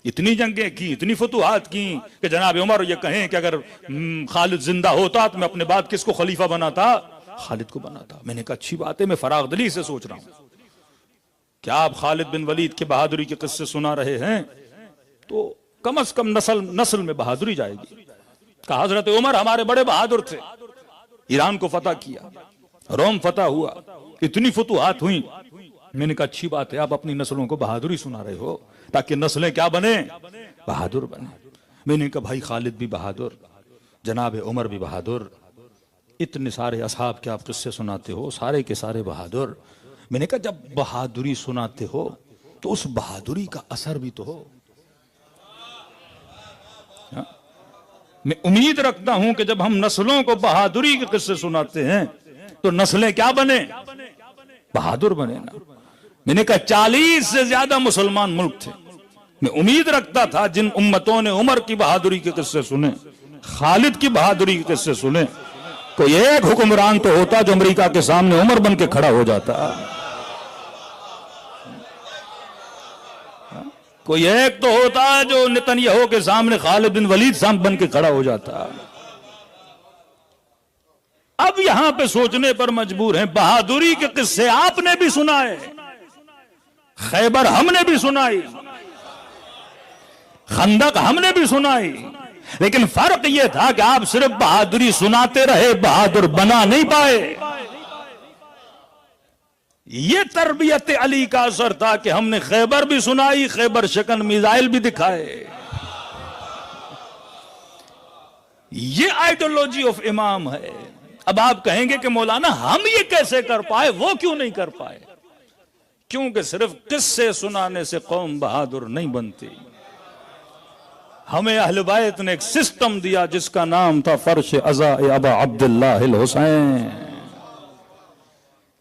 इतनी जंगें की, इतनी फतुहात की कि जनाब उमर ये कहें कि अगर खालिद जिंदा होता तो मैं अपने बाद किसको खलीफा बनाता? खालिद को बनाता। मैंने कहा अच्छी बात है, मैं फराग दिली से सोच रहा हूं। क्या आप खालिद बिन वलीद के बहादुरी के किस्से सुना रहे हैं तो कम से कम नस्ल में बहादुरी जाएगी। कहा हजरत उमर हमारे बड़े बहादुर थे, ईरान को फतह किया, रोम फतह हुआ, इतनी फतुहात हुई। मैंने कहा अच्छी बात है, आप अपनी नस्लों को बहादुरी सुना रहे हो ताकि नस्लें क्या बने? बहादुर बने। मैंने कहा भाई खालिद भी बहादुर, जनाब उमर भी बहादुर, इतने सारे असहाब के आप किस्से सुनाते हो, सारे के सारे बहादुर। मैंने कहा जब बहादुरी सुनाते हो तो उस बहादुरी का असर भी तो हो। मैं उम्मीद रखता हूं कि जब हम नस्लों को बहादुरी के किस्से सुनाते हैं तो नस्लें क्या बने? बहादुर बने ना। मैंने कहा 40 से ज्यादा मुसलमान मुल्क थे, मैं उम्मीद रखता था जिन उम्मतों ने उमर की बहादुरी के किस्से सुने, खालिद की बहादुरी के किस्से सुने, कोई एक हुक्मरान तो होता जो अमेरिका के सामने उमर बन के खड़ा हो जाता। कोई एक तो होता है जो नेतन्याहू के सामने खालिद बिन वलीद साहब बन के खड़ा हो जाता। अब यहां पे सोचने पर मजबूर हैं, बहादुरी के किस्से आपने भी सुनाए, खैबर हमने भी सुनाई, खंदक हमने भी सुनाई, लेकिन फर्क यह था कि आप सिर्फ बहादुरी सुनाते रहे, बहादुर बना नहीं पाए। यह तरबियत अली का असर था कि हमने खैबर भी सुनाई, खैबर शकन मिसाइल भी दिखाए। यह आइडियोलॉजी ऑफ इमाम है। अब आप कहेंगे कि मौलाना हम ये कैसे कर पाए, वो क्यों नहीं कर पाए? क्योंकि सिर्फ किस्से सुनाने से कौम बहादुर नहीं बनती। हमें अहले बैत ने एक सिस्टम दिया जिसका नाम था फर्श अज़ा अबा अब्दुल्लाह अल हुसैन।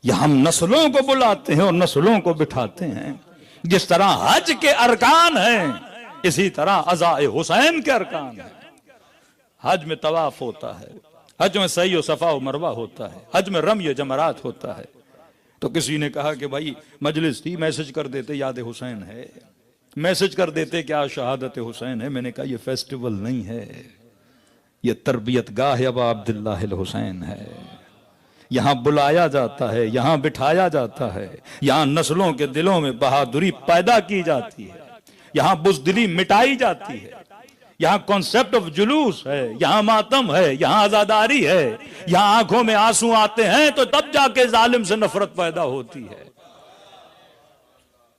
यह हम नस्लों को बुलाते हैं और नस्लों को बिठाते हैं। जिस तरह हज के अरकान हैं, इसी तरह अज़ा हुसैन के अरकान हैं। हज में तवाफ होता है, हज में सही और सफा और मरवा होता है, हज में रम्य जमरात होता है। तो किसी ने कहा कि भाई मजलिस थी, मैसेज कर देते याद हुसैन है, मैसेज कर देते क्या शहादत हुसैन है। मैंने कहा यह फेस्टिवल नहीं है, यह तरबियत गाह अबा अब्दुल्लाह अल हुसैन है। यहां बुलाया जाता है, यहां बिठाया जाता है, यहां नस्लों के दिलों में बहादुरी पैदा की जाती है, यहां बुज़दिली मिटाई जाती है, यहां कॉन्सेप्ट ऑफ जुलूस है, यहां मातम है, यहां आजादारी है, यहां आंखों में आंसू आते हैं तो तब जाके जालिम से नफरत पैदा होती है।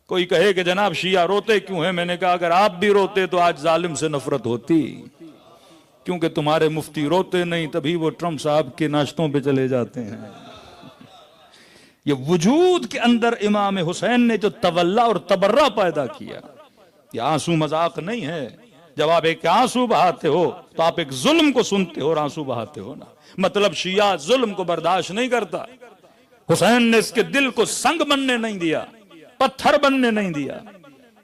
कोई कहे कि जनाब शिया रोते क्यों हैं? मैंने कहा अगर आप भी रोते तो आज जालिम से नफरत होती, क्योंकि तुम्हारे मुफ्ती रोते नहीं, तभी वो ट्रम्प साहब के नाश्तों पे चले जाते हैं। ये वजूद के अंदर इमाम हुसैन ने जो तवल्ला और तबर्रा पैदा किया, ये आंसू मजाक नहीं है। जब आप एक आंसू बहाते हो तो आप एक जुल्म को सुनते हो और आंसू बहाते हो ना। मतलब शिया जुल्म को बर्दाश्त नहीं करता। हुसैन ने इसके दिल को संग बनने नहीं दिया, पत्थर बनने नहीं दिया।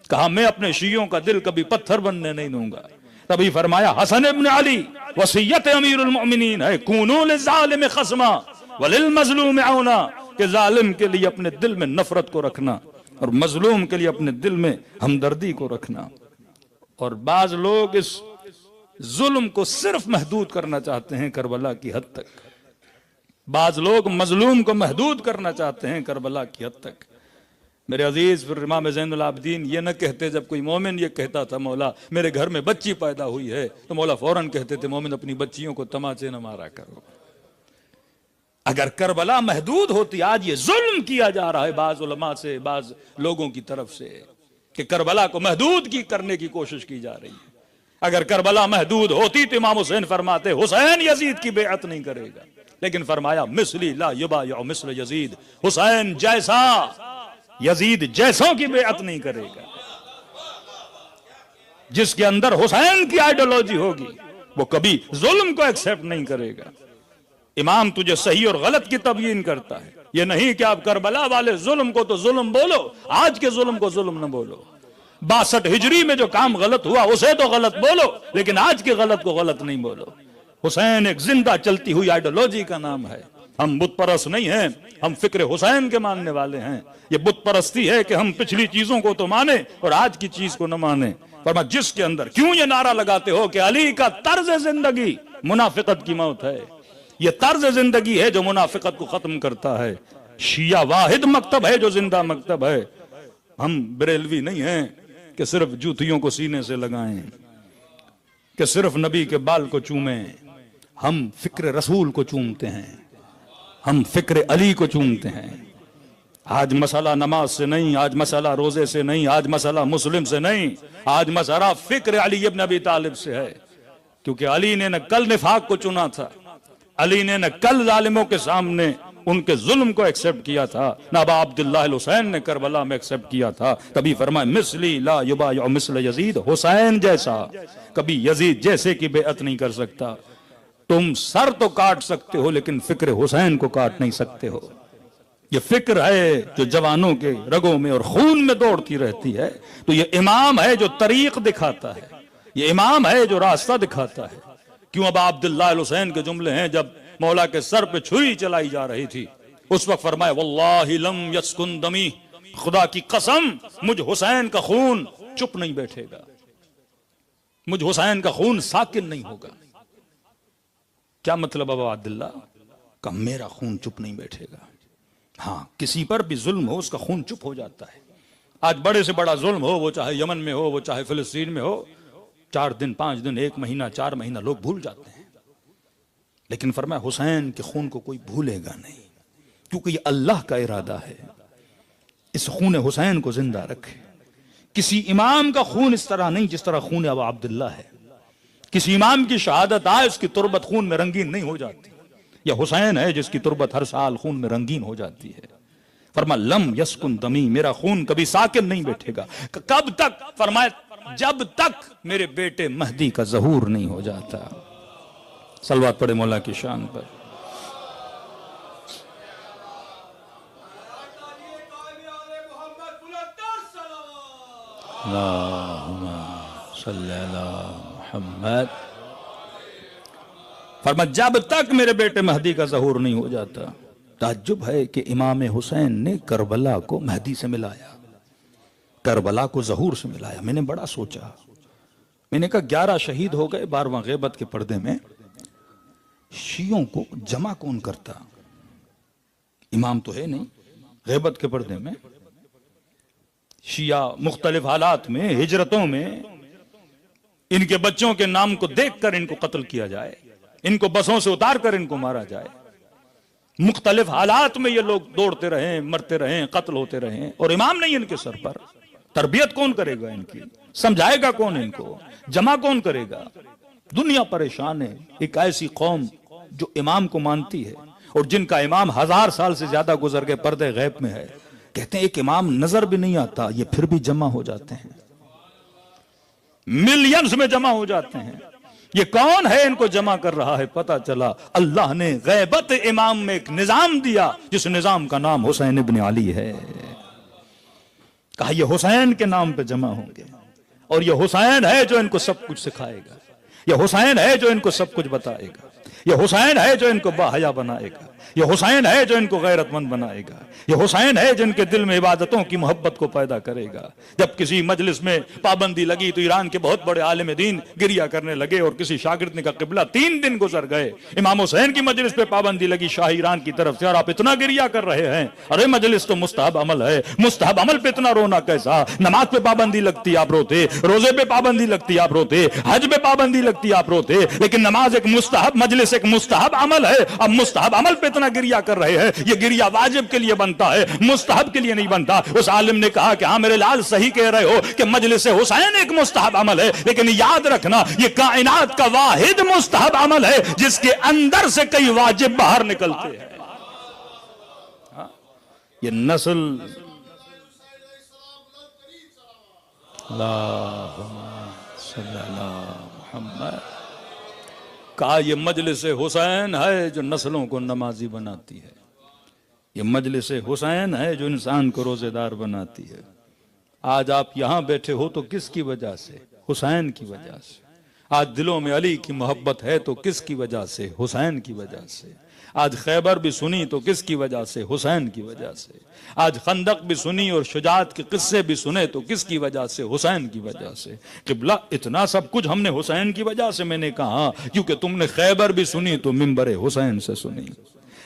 कहा मैं अपने शियों का दिल कभी पत्थर बनने नहीं दूंगा। तभी फरमाया हसन इब्न अली वसीयत अमीरुल मोमिनीन है, कूनू लिज़ालिम खस्मा वलिल मज़लूम औना, कि जालिम के लिए अपने दिल में नफरत को रखना और मजलूम के लिए अपने दिल में हमदर्दी को रखना। और बाज लोग इस जुल्म को सिर्फ महदूद करना चाहते हैं करबला की हद तक। बाज लोग मजलूम को महदूद करना चाहते हैं करबला की हद तक। मेरे अजीज फिर इमाम ज़ैनुल आबिदीन ये न कहते, जब कोई मोमिन ये कहता था मौला मेरे घर में बच्ची पैदा हुई है, तो मौला फौरन कहते थे मोमिन अपनी बच्चियों को तमाचे न मारा करो। अगर करबला महदूद होती, आज ये जुल्म किया जा रहा है बाज उलमा से, बाज लोगों की तरफ से, कि करबला को महदूद करने की कोशिश की जा रही है। अगर करबला महदूद होती तो इमाम हुसैन फरमाते हुसैन यजीद की बेअत नहीं करेगा, लेकिन फरमाया मिसली ला युबायउ मिसल यजीद, हुसैन जैसा यजीद जैसों की बेअत नहीं करेगा। जिसके अंदर हुसैन की आइडियोलॉजी होगी वो कभी जुल्म को एक्सेप्ट नहीं करेगा। इमाम तुझे सही और गलत की तबयीन करता है, ये नहीं कि आप करबला वाले जुल्म को तो जुल्म बोलो, आज के जुल्म को जुल्म न बोलो। 62 हिजरी में जो काम गलत हुआ उसे तो गलत बोलो, लेकिन आज के गलत को गलत नहीं बोलो। हुसैन एक जिंदा चलती हुई आइडियोलॉजी का नाम है। हम बुत परस्त नहीं हैं, हम फिक्र हुसैन के मानने वाले हैं। ये बुत परस्ती है कि हम पिछली चीजों को तो माने और आज की चीज को न माने। पर जिसके अंदर क्यों ये नारा लगाते हो कि अली का तर्ज जिंदगी मुनाफिकत की मौत है, ये तर्ज जिंदगी है जो मुनाफिकत को खत्म करता है। शिया वाहिद मकतब है जो जिंदा मकतब है। हम बरेलवी नहीं हैं कि सिर्फ जूतियों को सीने से लगाएं, कि सिर्फ नबी के बाल को चूमें। हम फिक्र रसूल को चूमते हैं, हम फिक्र अली को चूमते हैं। आज मसला नमाज से नहीं, आज मसला रोजे से नहीं, आज मसला मुस्लिम से नहीं, आज मसला फिक्र अली इब्न अबी तालिब से है। क्योंकि अली ने न कल निफाक को चुना था, अली ने न कल जालिमों के सामने उनके जुल्म को एक्सेप्ट किया था, न अबा अब्दुल्लाह हुसैन ने करबला में एक्सेप्ट किया था। तभी फरमाया मिसली ला युबायउ मिसल यजीद, हुसैन जैसा कभी यजीद जैसे की बेअत नहीं कर सकता। तुम सर तो काट सकते हो लेकिन फिक्र हुसैन को काट नहीं सकते हो। ये फिक्र है जो जवानों के रगों में और खून में दौड़ती रहती है। तो ये इमाम है जो तरीक दिखाता है, ये इमाम है जो रास्ता दिखाता है। क्यों अबा अब्दुल्लाह हुसैन के जुमले हैं, जब मौला के सर पे छुरी चलाई जा रही थी उस वक्त फरमाया वल्लाहि लम यस्कुन दमी, खुदा की कसम मुझ हुसैन का खून चुप नहीं बैठेगा, मुझ हुसैन का खून साकिन नहीं होगा। क्या मतलब अबा अब्दुल्ला का? मेरा खून चुप नहीं बैठेगा। हाँ, किसी पर भी जुल्म हो उसका खून चुप हो जाता है। आज बड़े से बड़ा जुल्म हो, वो चाहे यमन में हो, वो चाहे फिलिस्तीन में हो, 4 दिन 5 दिन 1 महीना 4 महीना लोग भूल जाते हैं, लेकिन फरमाया हुसैन के खून को कोई भूलेगा नहीं, क्योंकि ये अल्लाह का इरादा है। इस खून हुसैन को जिंदा रखे। किसी इमाम का खून इस तरह नहीं जिस तरह खून अबा अब्दुल्ला है। किसी इमाम की शहादत आए, उसकी तुरबत खून में रंगीन नहीं हो जाती। यह हुसैन है जिसकी तुरबत हर साल खून में रंगीन हो जाती है। फरमा लम यस्कुन दमी, मेरा खून कभी साकिन नहीं बैठेगा। कब तक? फरमाया जब तक मेरे बेटे महदी का ज़हूर नहीं हो जाता। सलवात पढ़े मौला की शान पर। अल्लाहुम्मा सल्ली अला मुहम्मद। फरमा जब तक मेरे बेटे महदी का ज़हूर नहीं हो जाता। ताज्जुब है कि इमाम हुसैन ने करबला को महदी से मिलाया, करबला को ज़हूर से मिलाया। मैंने बड़ा सोचा, मैंने कहा 11 शहीद हो गए 12वां ग़ैबत के पर्दे में, शियों को जमा कौन करता? इमाम तो है नहीं ग़ैबत के पर्दे में। शिया मुख्तलिफ हालात में, हिजरतों में इनके बच्चों के नाम को देखकर इनको कत्ल किया जाए, इनको बसों से उतार कर इनको मारा जाए। मुख्तलिफ हालात में ये लोग दौड़ते रहे, मरते रहे, कत्ल होते रहे, और इमाम नहीं इनके सर पर। तरबियत कौन करेगा इनकी? समझाएगा कौन इनको? जमा कौन करेगा? दुनिया परेशान है। एक ऐसी कौम जो इमाम को मानती है और जिनका इमाम 1000 साल से ज्यादा गुजर गए, पर्दे गैब में है। कहते हैं एक इमाम नजर भी नहीं आता, ये फिर भी जमा हो जाते हैं, मिलियंस में जमा हो जाते हैं। ये कौन है इनको जमा कर रहा है? पता चला अल्लाह ने गैबत इमाम में एक निजाम दिया, जिस निजाम का नाम हुसैन इब्न अली है। कहा ये हुसैन के नाम पे जमा होंगे, और ये हुसैन है जो इनको सब कुछ सिखाएगा, ये हुसैन है जो इनको सब कुछ बताएगा, ये हुसैन है जो इनको बाहया बनाएगा, ये हुसैन है जो इनको गैरतमंद बनाएगा, ये हुसैन है जिनके दिल में इबादतों की मोहब्बत को पैदा करेगा। जब किसी मजलिस में पाबंदी लगी तो ईरान के बहुत बड़े आलिम दीन गिरिया करने लगे, और किसी शागिर्द ने कहा किबला 3 दिन गुजर गए, इमाम हुसैन की मजलिस पे पाबंदी लगी शाह ईरान की तरफ से, और आप इतना गिरिया कर रहे हैं। अरे मजलिस तो मुस्तहब अमल है, मुस्तहब अमल पे इतना रोना कैसा? नमाज पे पाबंदी लगती आप रोते, रोजे पे पाबंदी लगती आप रोते, हज पे पाबंदी लगती आप रोते, लेकिन नमाज एक मुस्तहब, मजलिस एक मुस्तहब अमल है। अब मुस्तहब अमल पे इतना गिरिया कर रहे हैं। ये गिरिया वाजिब के लिए बनता है, मुस्तहब के लिए नहीं बनता। उस आलिम ने कहा कि हाँ मेरे लाल सही कह रहे हो कि मजलिस हुसैन एक मुस्तहब अमल है, लेकिन याद रखना ये कायनात का वाहिद मुस्तहब अमल है जिसके अंदर से कई वाजिब बाहर निकलते हैं। ये नस्ल मुहम्मद कहा ये मजलिस हुसैन है जो नस्लों को नमाजी बनाती है, ये मजलिस हुसैन है जो इंसान को रोजेदार बनाती है। आज आप यहां बैठे हो तो किसकी वजह से? हुसैन की वजह से। आज दिलों में अली की मोहब्बत है तो किसकी वजह से? हुसैन की वजह से। आज खैबर भी सुनी तो किसकी वजह से? हुसैन की वजह से। आज खंदक भी सुनी और शुजात के किस्से भी सुने तो किसकी वजह से? हुसैन की वजह से। किबला इतना सब कुछ हमने हुसैन की वजह से। मैंने कहा क्योंकि तुमने खैबर भी सुनी तो मिंबर हुसैन से सुनी,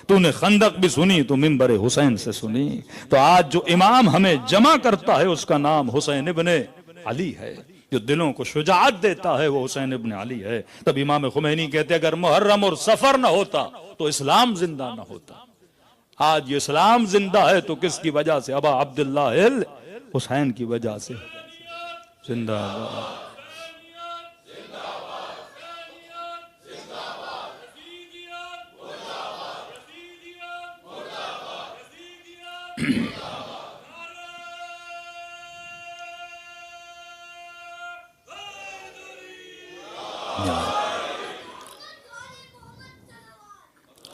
तूने खंदक भी सुनी तो मिंबर हुसैन से सुनी। तो आज जो इमाम हमें जमा करता है उसका नाम हुसैन इब्ने अली है, जो दिलों को शुजाअत देता है वो हुसैन इब्ने अली है। तब इमाम खुमैनी कहते अगर मुहर्रम और सफर ना होता तो इस्लाम जिंदा ना होता। आज ये इस्लाम जिंदा है तो किसकी वजह से? अबा अब्दुल्लाह हुसैन की वजह से जिंदा।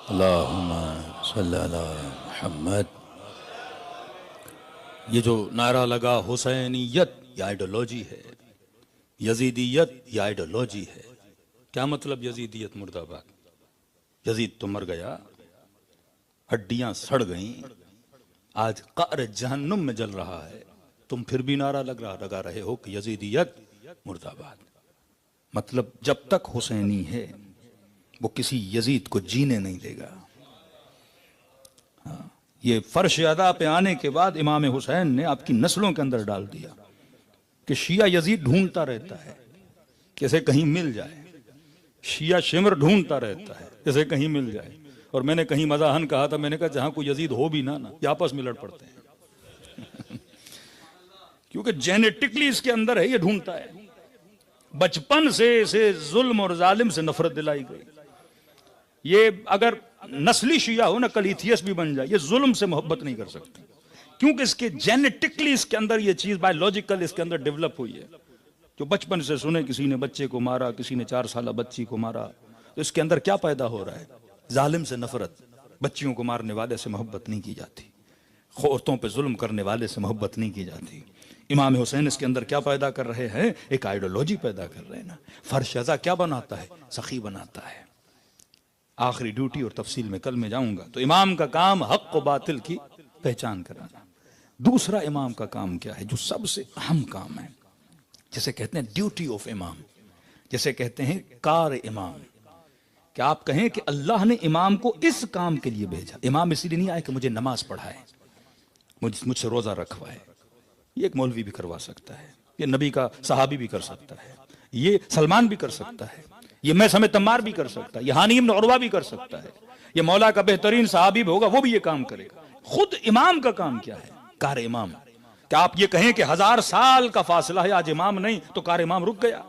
अल्लाहुम्मा सल्ली अला मुहम्मद। ये जो नारा लगा हुसैनियत, ये आइडियोलॉजी है, यजीदियत ये आइडियोलॉजी है। क्या मतलब यजीदियत? मुर्दाबाद। यजीद तो मर गया, हड्डियां सड़ गईं, आज क़अर जहन्नुम में जल रहा है। तुम फिर भी नारा लगा रहे हो कि यजीदियत मुर्दाबाद। मतलब जब तक हुसैनी है वो किसी यजीद को जीने नहीं देगा। हाँ, ये फर्श अदा पे आने के बाद इमाम हुसैन ने आपकी नस्लों के अंदर डाल दिया कि शिया यजीद ढूंढता रहता है कैसे कहीं मिल जाए, शिया शिमर ढूंढता रहता है कैसे कहीं मिल जाए। और मैंने कहीं मजाहन कहा था, मैंने कहा जहां कोई यजीद हो भी ना ये आपस में लड़ पड़ते हैं क्योंकि जेनेटिकली इसके अंदर है, ये ढूंढता है। बचपन से इसे जुल्म और जालिम से नफरत दिलाई गई। ये अगर नस्ली शिया हो ना, कल इथियस भी बन जाए, ये जुल्म से मोहब्बत नहीं कर सकते क्योंकि इसके जेनेटिकली इसके अंदर ये चीज बायोलॉजिकल इसके अंदर डेवलप हुई है। जो बचपन से सुने किसी ने बच्चे को मारा, किसी ने 4 साल बच्ची को मारा, तो इसके अंदर क्या पैदा हो रहा है? जालिम से नफरत। बच्चियों को मारने वाले से मोहब्बत नहीं की जाती, औरतों पे जुल्म करने वाले से मोहब्बत नहीं की जाती। इमाम हुसैन इसके अंदर क्या पैदा कर रहे हैं? एक आइडियोलॉजी पैदा कर रहे हैं ना। फरशजा क्या बनाता है? सखी बनाता है। आखिरी ड्यूटी और तफसील में कल मैं जाऊंगा। तो इमाम का काम हक व बातिल की पहचान कराना। दूसरा इमाम का काम क्या है, जो सबसे अहम काम है, जिसे कहते हैं ड्यूटी ऑफ इमाम, जिसे कहते हैं कार इमाम। क्या आप कहें कि अल्लाह ने इमाम को इस काम के लिए भेजा? इमाम इसलिए नहीं आए कि मुझे नमाज पढ़ाए, मुझसे रोजा रखवाए। ये एक मौलवी भी करवा सकता है, ये नबी का सहाबी भी कर सकता है, ये सलमान भी कर सकता है, ये मैं समेत तम्मार भी कर सकता है, ये हानी इब्न उरवा भी कर सकता है, ये मौला का बेहतरीन सहाबी होगा वो भी ये काम करेगा। खुद इमाम का काम क्या है? कार इमाम। क्या आप ये कहें कि 1000 साल का फासला है, आज इमाम नहीं तो कार इमाम रुक गया?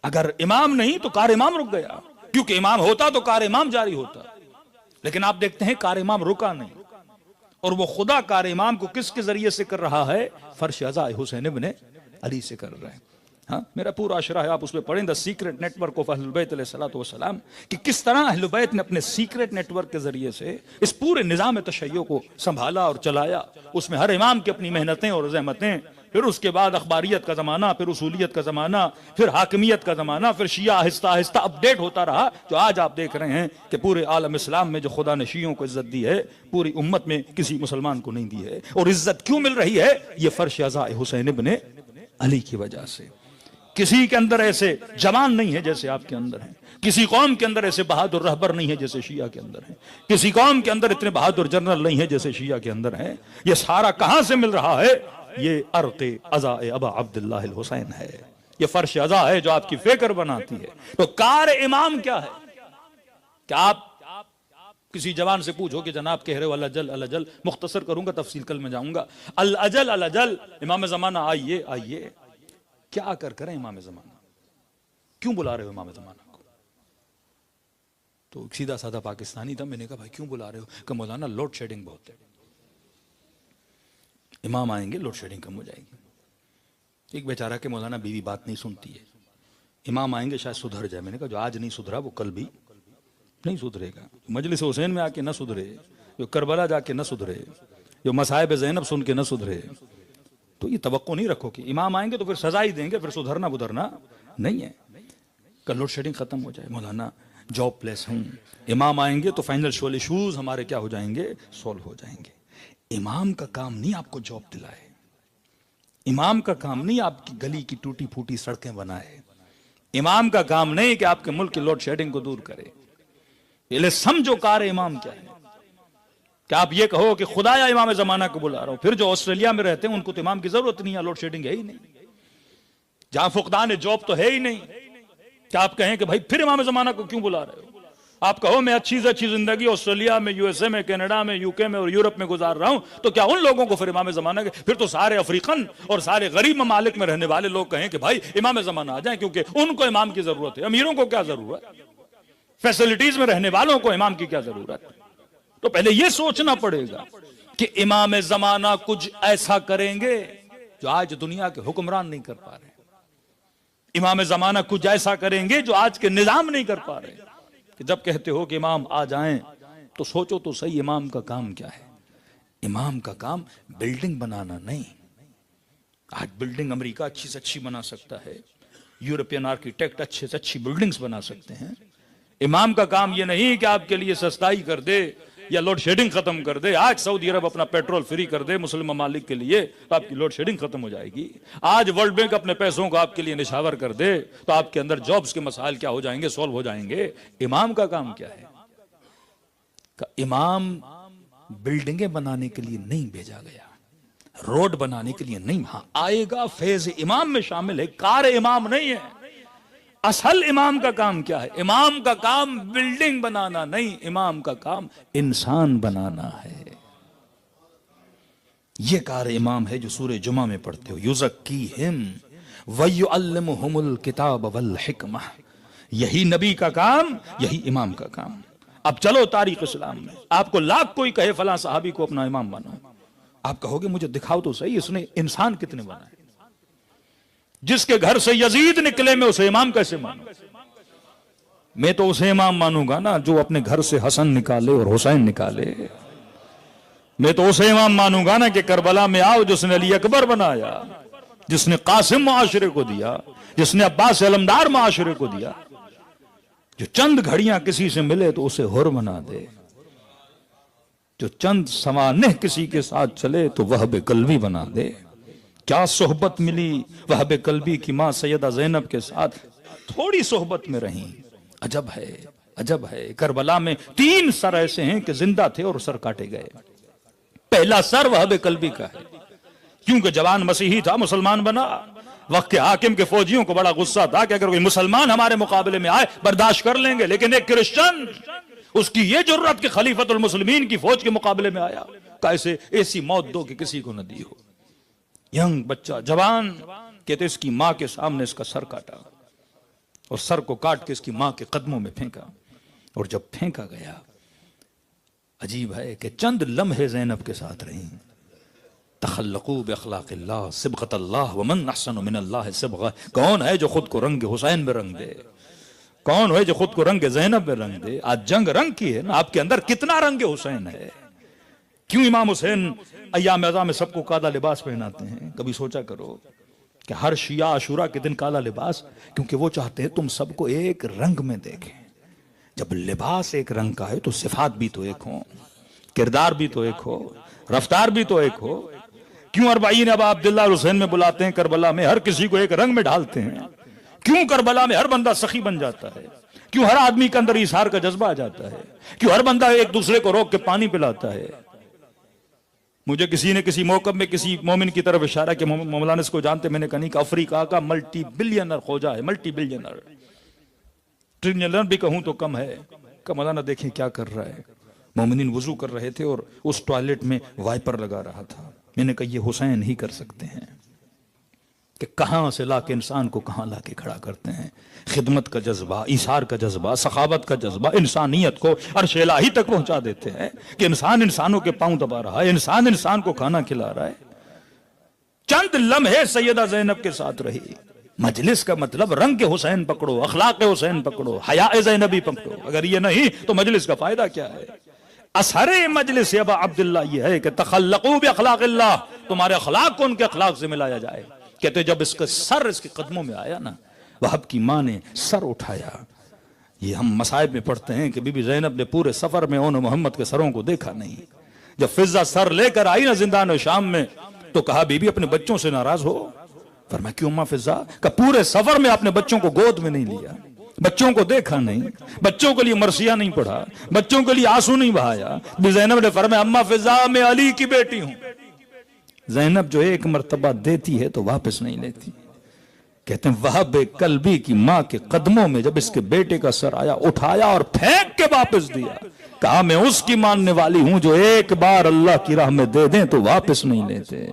अगर इमाम नहीं तो कार इमाम रुक गया, क्योंकि इमाम होता तो कार इमाम जारी होता। लेकिन आप देखते हैं कार इमाम रुका नहीं। और वो खुदा कार इमाम को किसके जरिए से कर रहा है? फर्श अज़ा हुसैन इब्न अली से कर रहा है। हाँ, मेरा पूरा अशरा है, आप उसमें पढ़ें, द सीक्रेट नेटवर्क ऑफ अहलुल बैत अलैहिस्सलातु वस्सलाम, कि किस तरह अहलुल बैत ने अपने सीक्रेट नेटवर्क के जरिए से इस पूरे निजाम तशय्यो को संभाला और चलाया। उसमें हर इमाम की अपनी मेहनतें और ज़हमतें, फिर उसके बाद अखबारियत का जमाना, फिर उसूलियत का जमाना, फिर हाकिमियत का जमाना, फिर शिया आहिस्ता आहिस्ता अपडेट होता रहा। जो आज आप देख रहे हैं कि पूरे आलम इस्लाम में जो खुदा ने शियों को इज्जत दी है, पूरी उम्मत में किसी मुसलमान को नहीं दी है। और इज्जत क्यों मिल रही है? ये फर्श अज़ा हुसैन इब्न अली की वजह से। किसी के अंदर ऐसे जवान नहीं है जैसे आपके अंदर है, किसी कौम के अंदर ऐसे बहादुर रहबर नहीं है जैसे शिया के अंदर है, किसी कौम के अंदर इतने बहादुर जनरल नहीं है जैसे शिया के अंदर है। ये सारा कहां से मिल रहा है? ये अर्क़े अज़ा अबा अब्दुल्लाह अल हुसैन है, ये फर्श अज़ा है जो आपकी फिक्र बनाती है। तो कार इमाम क्या है? क्या आप किसी जवान से पूछो कि जनाब कह रहे हो अल अजल अल अजल, मुख्तसर करूंगा, तफसील कल में जाऊंगा। अल अजल इमाम ज़माना आइए आइए, क्या आकर करें इमाम ज़माना? क्यों बुला रहे हो इमाम ज़माना को? तो सीधा साधा पाकिस्तानी था, मैंने कहा भाई क्यों बुला रहे हो? कि मौलाना लोड शेडिंग बहुत है, इमाम आएंगे लोड शेडिंग कम हो जाएगी। एक बेचारा के मौलाना बीवी बात नहीं सुनती है, इमाम आएंगे शायद सुधर जाए। मैंने कहा जो आज नहीं सुधरा वो कल भी नहीं सुधरेगा। मजलिस हुसैन में आके न सुधरे, जो करबला जाके न सुधरे, जो मसाइब ज़ैनब सुन के न सुधरे, तो ये तवक्को नहीं रखो कि इमाम आएंगे तो फिर सजा ही देंगे, फिर सुधरना बुधरना नहीं है। कल लोड शेडिंग खत्म हो जाए, मौलाना जॉब प्लेस हूँ, इमाम आएंगे तो फाइनेंशियल इशूज हमारे क्या हो जाएंगे? सॉल्व हो जाएंगे। इमाम का काम नहीं आपको जॉब दिलाए, इमाम का काम नहीं आपकी गली की टूटी फूटी सड़कें बनाए, इमाम का काम नहीं कि आपके मुल्क की लोड शेडिंग को दूर करे। पहले समझो कार इमाम क्या है। क्या आप ये कहो कि खुदाया इमाम ज़माना को बुला रहा हूं, फिर जो ऑस्ट्रेलिया में रहते हैं उनको तो इमाम की जरूरत नहीं है, लोड शेडिंग है ही नहीं, जहां फुकदान जॉब तो है ही नहीं। क्या आप कहें कि भाई फिर इमाम ज़माना को क्यों बुला रहे हो? आप कहो मैं अच्छी से अच्छी जिंदगी ऑस्ट्रेलिया में, यूएसए में, कनाडा में, यूके में और यूरोप में गुजार रहा हूं, तो क्या उन लोगों को फिर इमाम ज़माना के? फिर तो सारे अफ्रीकन और सारे गरीब ममालिक में रहने वाले लोग कहें कि भाई इमाम ज़माना आ जाए, क्योंकि उनको इमाम की जरूरत है। अमीरों को क्या जरूरत? फैसिलिटीज में रहने वालों को इमाम की क्या जरूरत? तो पहले यह सोचना पड़ेगा कि इमाम ज़माना कुछ ऐसा करेंगे जो आज दुनिया के हुक्मरान नहीं कर पा रहे। इमाम ज़माना कुछ ऐसा करेंगे जो आज के निजाम नहीं कर पा रहे। कि जब कहते हो कि इमाम आ जाएं, तो सोचो तो सही इमाम का काम क्या है। इमाम का काम बिल्डिंग बनाना नहीं। आज बिल्डिंग अमेरिका अच्छी से अच्छी बना सकता है, यूरोपियन आर्किटेक्ट अच्छे से अच्छी बिल्डिंग्स बना सकते हैं। इमाम का काम यह नहीं कि आपके लिए सस्ताई कर दे, या लोड शेडिंग खत्म कर दे। आज सऊदी अरब अपना पेट्रोल फ्री कर दे मुस्लिम ममालिक के लिए तो आपकी लोड शेडिंग खत्म हो जाएगी। आज वर्ल्ड बैंक अपने पैसों को आपके लिए निछावर कर दे तो आपके अंदर जॉब्स के मसाइल क्या हो जाएंगे, सॉल्व हो जाएंगे। इमाम का काम क्या है? इमाम बिल्डिंगें बनाने के लिए नहीं भेजा गया, रोड बनाने के लिए नहीं। हाँ आएगा, फेज इमाम में शामिल है, कार इमाम नहीं है। असल इमाम का काम क्या है? इमाम का काम बिल्डिंग बनाना नहीं, इमाम का काम इंसान बनाना है। ये कार इमाम है जो सूरह जुमा में पढ़ते हो, युज़क्कीहिम व युअल्लिमुहुमुल किताब वल हिकमा। यही नबी का काम, यही इमाम का काम। अब चलो तारीख इस्लाम में, आपको लाख कोई कहे फलां सहाबी को अपना इमाम मानो, आप कहोगे मुझे दिखाओ तो सही इसने इंसान कितने बनाए। जिसके घर से यजीद निकले मैं उसे इमाम कैसे मानूं? मैं तो उसे इमाम मानूंगा ना जो अपने घर से हसन निकाले और हुसैन निकाले। मैं तो उसे इमाम मानूंगा ना कि करबला में आओ जिसने अली अकबर बनाया, जिसने कासिम मुआशरे को दिया, जिसने अब्बास अलमदार मुआशरे को दिया। जो चंद घड़ियां किसी से मिले तो उसे हुर बना दे, जो चंद सवाने किसी के साथ चले तो वह बेकल्बी बना दे। क्या सोहबत मिली वहब कल्बी की मां सैयदा ज़ैनब के साथ, थोड़ी सोहबत में रही। अजब है, अजब है। करबला में 3 सर ऐसे हैं कि जिंदा थे और सर काटे गए। पहला सर वहब कल्बी का है, क्योंकि जवान मसीही था, मुसलमान बना। वक्त के हाकिम के फौजियों को बड़ा गुस्सा था कि अगर कोई मुसलमान हमारे मुकाबले में आए बर्दाश्त कर लेंगे, लेकिन एक क्रिश्चियन, उसकी ये जुर्रत कि खलीफतुल मुस्लिमीन की फौज के मुकाबले में आया। कैसे ऐसी मौत दो कि किसी को न दी हो। यंग बच्चा, जवान, कहते इसकी मां के सामने इसका सर काटा और सर को काट के इसकी मां के कदमों में फेंका। और जब फेंका गया, अजीब है कि चंद लम्हे ज़ैनब के साथ रही। तखल्लकू बिअखलाक़िल्लाह सिबग़तल्लाह व मन अहसनु मिनल्लाह सिबग़ा। कौन है जो खुद को रंग हुसैन में रंग दे? कौन है जो खुद को रंग ज़ैनब में रंग दे? आज जंग रंग की है ना, आपके अंदर कितना रंग हुसैन है। क्यों इमाम हुसैन अय्याम अज़ा में सबको काला लिबास पहनाते हैं? कभी सोचा करो कि हर शिया आशूरा के दिन काला लिबास, क्योंकि वो चाहते हैं तुम सबको एक रंग में देखें। जब लिबास एक रंग का है तो सिफात भी तो एक हो, किरदार भी तो एक हो, रफ्तार भी तो एक हो। क्यों अरबाईन अब अब्दुल्लाह हुसैन में बुलाते हैं, करबला में हर किसी को एक रंग में ढालते हैं? क्यों करबला में हर बंदा सखी बन जाता है? क्यों हर आदमी के अंदर इशार का जज्बा आ जाता है? क्यों हर बंदा एक दूसरे को रोक के पानी पिलाता है? मुझे किसी ने किसी मौकब में किसी मोमिन की तरफ इशारा कि मौलाना इसको जानते? मैंने कहा नहीं, कि अफ्रीका का मल्टी बिलियनर खोजा है, मल्टी बिलियनर, ट्रिलियनर भी कहूं तो कम है। का मौलाना देखें क्या कर रहा है। मोमिनीन वजू कर रहे थे और उस टॉयलेट में वाइपर लगा रहा था। मैंने कहा ये हुसैन ही कर सकते हैं कि कहां से लाके इंसान को कहां लाके खड़ा करते हैं। खिदमत का जज्बा, ईसार का जज्बा, सखावत का जज्बा इंसानियत को अर्श इलाही तक पहुंचा देते हैं कि इंसान इंसानों के पांव दबा रहा है, इंसान इंसान को खाना खिला रहा है। चंद लम्हे सैयदा ज़ैनब के साथ रही। मजलिस का मतलब रंग के हुसैन पकड़ो, अखलाक हुसैन पकड़ो, हया ज़ैनबी पकड़ो। अगर ये नहीं तो मजलिस का फायदा क्या है? असरे मजलिस अबा अब्दुल्ला ये है कि तखल्लकू बिअखलाक़िल्लाह, तुम्हारे अखलाक को उनके अखलाक से मिलाया जाए। कहते जब इसका सर इसके कदमों में आया ना, वहब की मां ने सर उठाया। ये हम मसाइब में पढ़ते हैं कि बीबी ज़ैनब ने पूरे सफर में उन मोहम्मद के सरों को देखा नहीं। जब फिजा सर लेकर आई ना जिंदान शाम में तो कहा बीबी अपने बच्चों से नाराज हो? फरमाया क्यों अम्मा फिजा? का पूरे सफर में अपने बच्चों को गोद में नहीं लिया, बच्चों को देखा नहीं, बच्चों के लिए मरसिया नहीं पढ़ा, बच्चों के लिए आंसू नहीं बहाया। ज़ैनब ने फरमाया अम्मा फिजा मैं अली की बेटी हूं। ज़ैनब जो एक मर्तबा देती है तो वापस नहीं लेती। कहते हैं वहब कल्बी की मां के कदमों में जब इसके बेटे का सर आया, उठाया और फेंक के वापस दिया। कहा मैं उसकी मानने वाली हूं जो एक बार अल्लाह की राह में दे दें तो वापस नहीं लेते।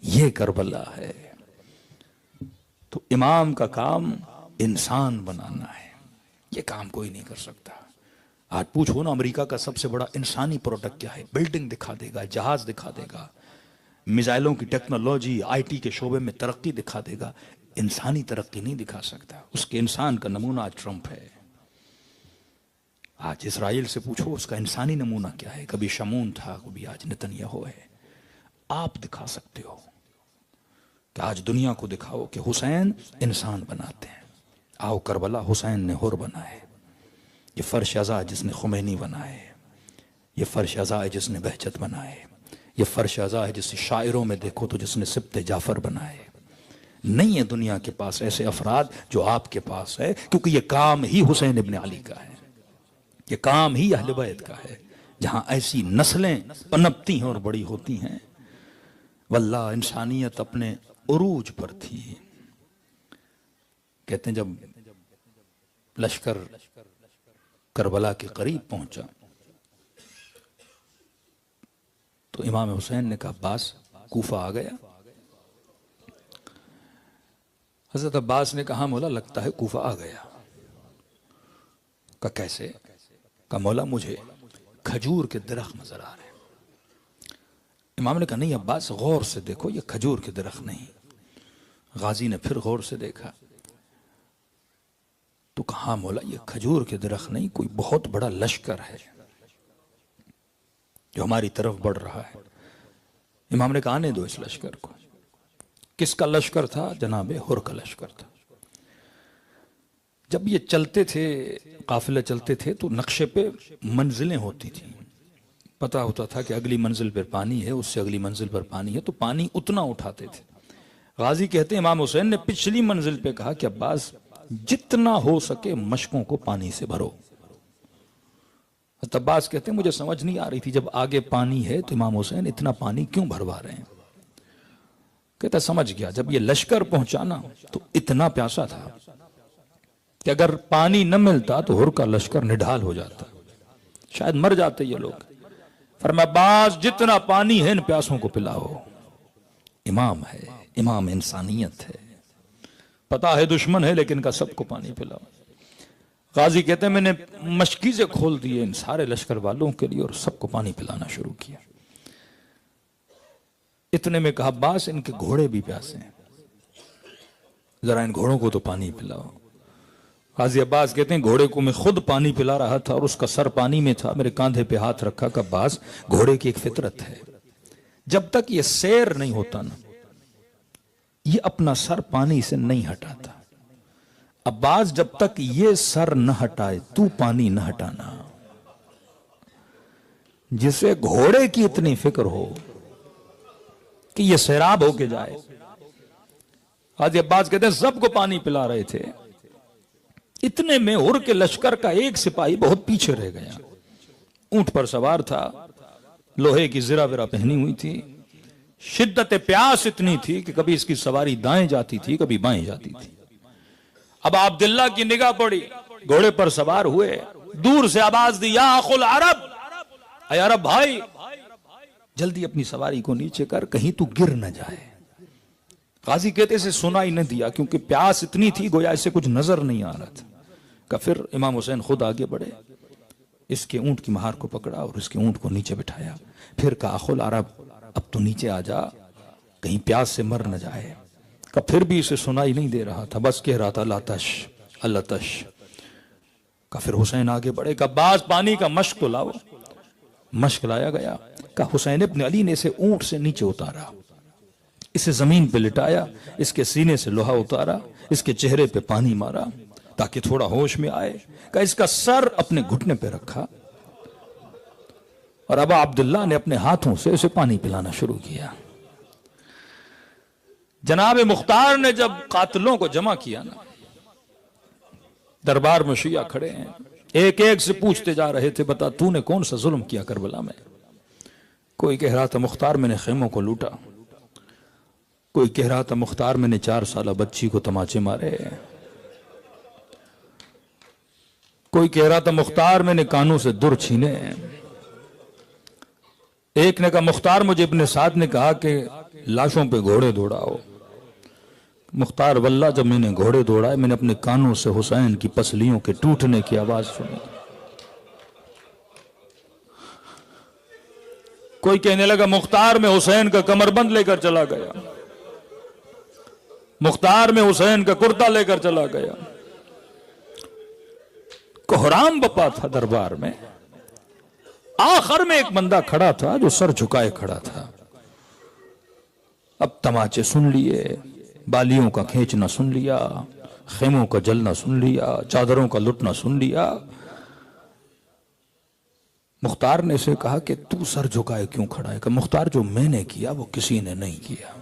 ये करबला है। तो इमाम का काम इंसान बनाना है, ये काम कोई नहीं कर सकता। आज पूछो ना अमेरिका का सबसे बड़ा इंसानी प्रोडक्ट क्या है? बिल्डिंग दिखा देगा, जहाज दिखा देगा, मिसाइलों की टेक्नोलॉजी, आईटी के शोबे में तरक्की दिखा देगा, इंसानी तरक्की नहीं दिखा सकता। उसके इंसान का नमूना आज ट्रंप है। आज इसराइल से पूछो उसका इंसानी नमूना क्या है? कभी शमून था, कभी आज नेतन्याहू है। आप दिखा सकते हो कि आज दुनिया को दिखाओ कि हुसैन इंसान बनाते हैं। आओ करबला हुसैन ने हुर बनाए, ये फर्श अज़ा जिसने खुमैनी बनाए, ये फर्श अज़ा है जिसने बहजत बनाए, ये फर्श अज़ा है जिसे शायरों में देखो तो जिसने सिब्ते जाफर बनाए। नहीं है दुनिया के पास ऐसे अफराद जो आपके पास है, क्योंकि ये काम ही हुसैन इब्न अली का है, ये काम ही अहले बैत का है। जहां ऐसी नस्लें पनपती हैं और बड़ी होती हैं, वल्लाह इंसानियत अपने उरूज पर थी। कहते हैं जब लश्कर करबला के करीब पहुंचा तो इमाम हुसैन ने कहा अब्बास कूफा आ गया। हजरत अब्बास ने कहा मौला लगता है कूफा आ गया। कहा कैसे? कहा मौला मुझे खजूर के दरख्त नजर आ रहे हैं। इमाम ने कहा नहीं अब्बास गौर से देखो, ये खजूर के दरख्त नहीं। गाजी ने फिर गौर से देखा तो कहा मौला ये खजूर के दरख्त नहीं, कोई बहुत बड़ा लश्कर है जो हमारी तरफ बढ़ रहा है। इमाम ने कहा आने दो इस लश्कर को। किसका लश्कर था? जनाबे हुर का लश्कर था। जब ये चलते थे, काफिले चलते थे, तो नक्शे पे मंजिलें होती थी। पता होता था कि अगली मंजिल पर पानी है, उससे अगली मंजिल पर पानी है, तो पानी उतना उठाते थे। गाजी कहते हैं इमाम हुसैन ने पिछली मंजिल पे कहा कि अब्बास जितना हो सके मशकों को पानी से भरो। अब्बास कहते हैं मुझे समझ नहीं आ रही थी, जब आगे पानी है तो इमाम हुसैन इतना पानी क्यों भरवा रहे हैं। कहता समझ गया, जब ये लश्कर पहुंचा ना तो इतना प्यासा था कि अगर पानी न मिलता तो हुर का लश्कर निढाल हो जाता, शायद मर जाते ये लोग। फरमाया अब्बास जितना पानी है इन प्यासों को पिलाओ। इमाम है, इमाम इंसानियत है, पता है दुश्मन है लेकिन का सबको पानी पिलाओ। गाजी कहते हैं मैंने मशकीज़ें खोल दिए इन सारे लश्कर वालों के लिए और सबको पानी पिलाना शुरू किया। इतने में कहा अब्बास इनके घोड़े भी प्यासे हैं, जरा इन घोड़ों को तो पानी पिलाओ। गाजी अब्बास कहते हैं घोड़े को मैं खुद पानी पिला रहा था और उसका सर पानी में था, मेरे कांधे पे हाथ रखा कि अब्बास घोड़े की एक फितरत है, जब तक ये सैर नहीं होता ना ये अपना सर पानी से नहीं हटाता। अब्बास जब तक ये सर न हटाए तू पानी न हटाना। जिसे घोड़े की इतनी फिक्र हो कि ये सैराब होके जाए। आज अब्बास कहते हैं सबको पानी पिला रहे थे, इतने में हुर के लश्कर का एक सिपाही बहुत पीछे रह गया। ऊंट पर सवार था, लोहे की जिरा विरा पहनी हुई थी, शिद्दत प्यास इतनी थी कि कभी इसकी सवारी दाएं जाती थी कभी बाएं जाती थी। अब अब्दुल्ला की निगाह पड़ी, घोड़े पर सवार हुए, दूर से आवाज दी या अखुल अरब, अय अरब भाई जल्दी अपनी सवारी को नीचे कर, कहीं तू गिर न जाए। गाजी कहते से सुना ही न दिया क्योंकि प्यास इतनी थी गोया इसे कुछ नजर नहीं आ रहा था। का फिर इमाम हुसैन खुद आगे बढ़े, इसके ऊंट की महार को पकड़ा और इसके ऊंट को नीचे बिठाया। फिर कहा अखुल अरब अब तू नीचे आ जा, कहीं प्यास से मर न जाए। का फिर भी इसे सुनाई नहीं दे रहा था, बस कह रहा था लातश अल्लातश। का फिर हुसैन आगे बढ़े, का बाज पानी का मश्क तो लाओ। मश्क लाया गया। का हुसैन इब्न अली ने इसे ऊंट से नीचे उतारा, इसे जमीन पे लिटाया, इसके सीने से लोहा उतारा, इसके चेहरे पे पानी मारा ताकि थोड़ा होश में आए। का इसका सर अपने घुटने पे रखा और अबा अब्दुल्ला ने अपने हाथों से उसे पानी पिलाना शुरू किया। जनाब मुख्तार ने जब कातिलों को जमा किया ना, दरबार में शिया खड़े हैं, एक एक से पूछते जा रहे थे बता तूने कौन सा जुल्म किया करबला में। कोई कह रहा था मुख्तार मैंने खेमों को लूटा, कोई कह रहा था मुख्तार मैंने 4 साल बच्ची को तमाचे मारे, कोई कह रहा था मुख्तार मैंने कानों से दुर छीने। एक ने कहा मुख्तार मुझे अपने साथ ने कहा कि लाशों पे घोड़े दौड़ाओ। मुख्तार वल्ला जब मैंने घोड़े दौड़ाए मैंने अपने कानों से हुसैन की पसलियों के टूटने की आवाज सुनी। कोई कहने लगा मुख्तार में हुसैन का कमरबंद लेकर चला गया, मुख्तार में हुसैन का कुर्ता लेकर चला गया। कोहराम बपा था दरबार में, आखिर में एक बंदा खड़ा था जो सर झुकाए खड़ा था। अब तमाचे सुन लिए, बालियों का खींचना सुन लिया, खेमों का जलना सुन लिया, चादरों का लुटना सुन लिया। मुख्तार ने इसे कहा कि तू सर झुकाए क्यों खड़ा है? कि मुख्तार, जो मैंने किया वो किसी ने नहीं किया।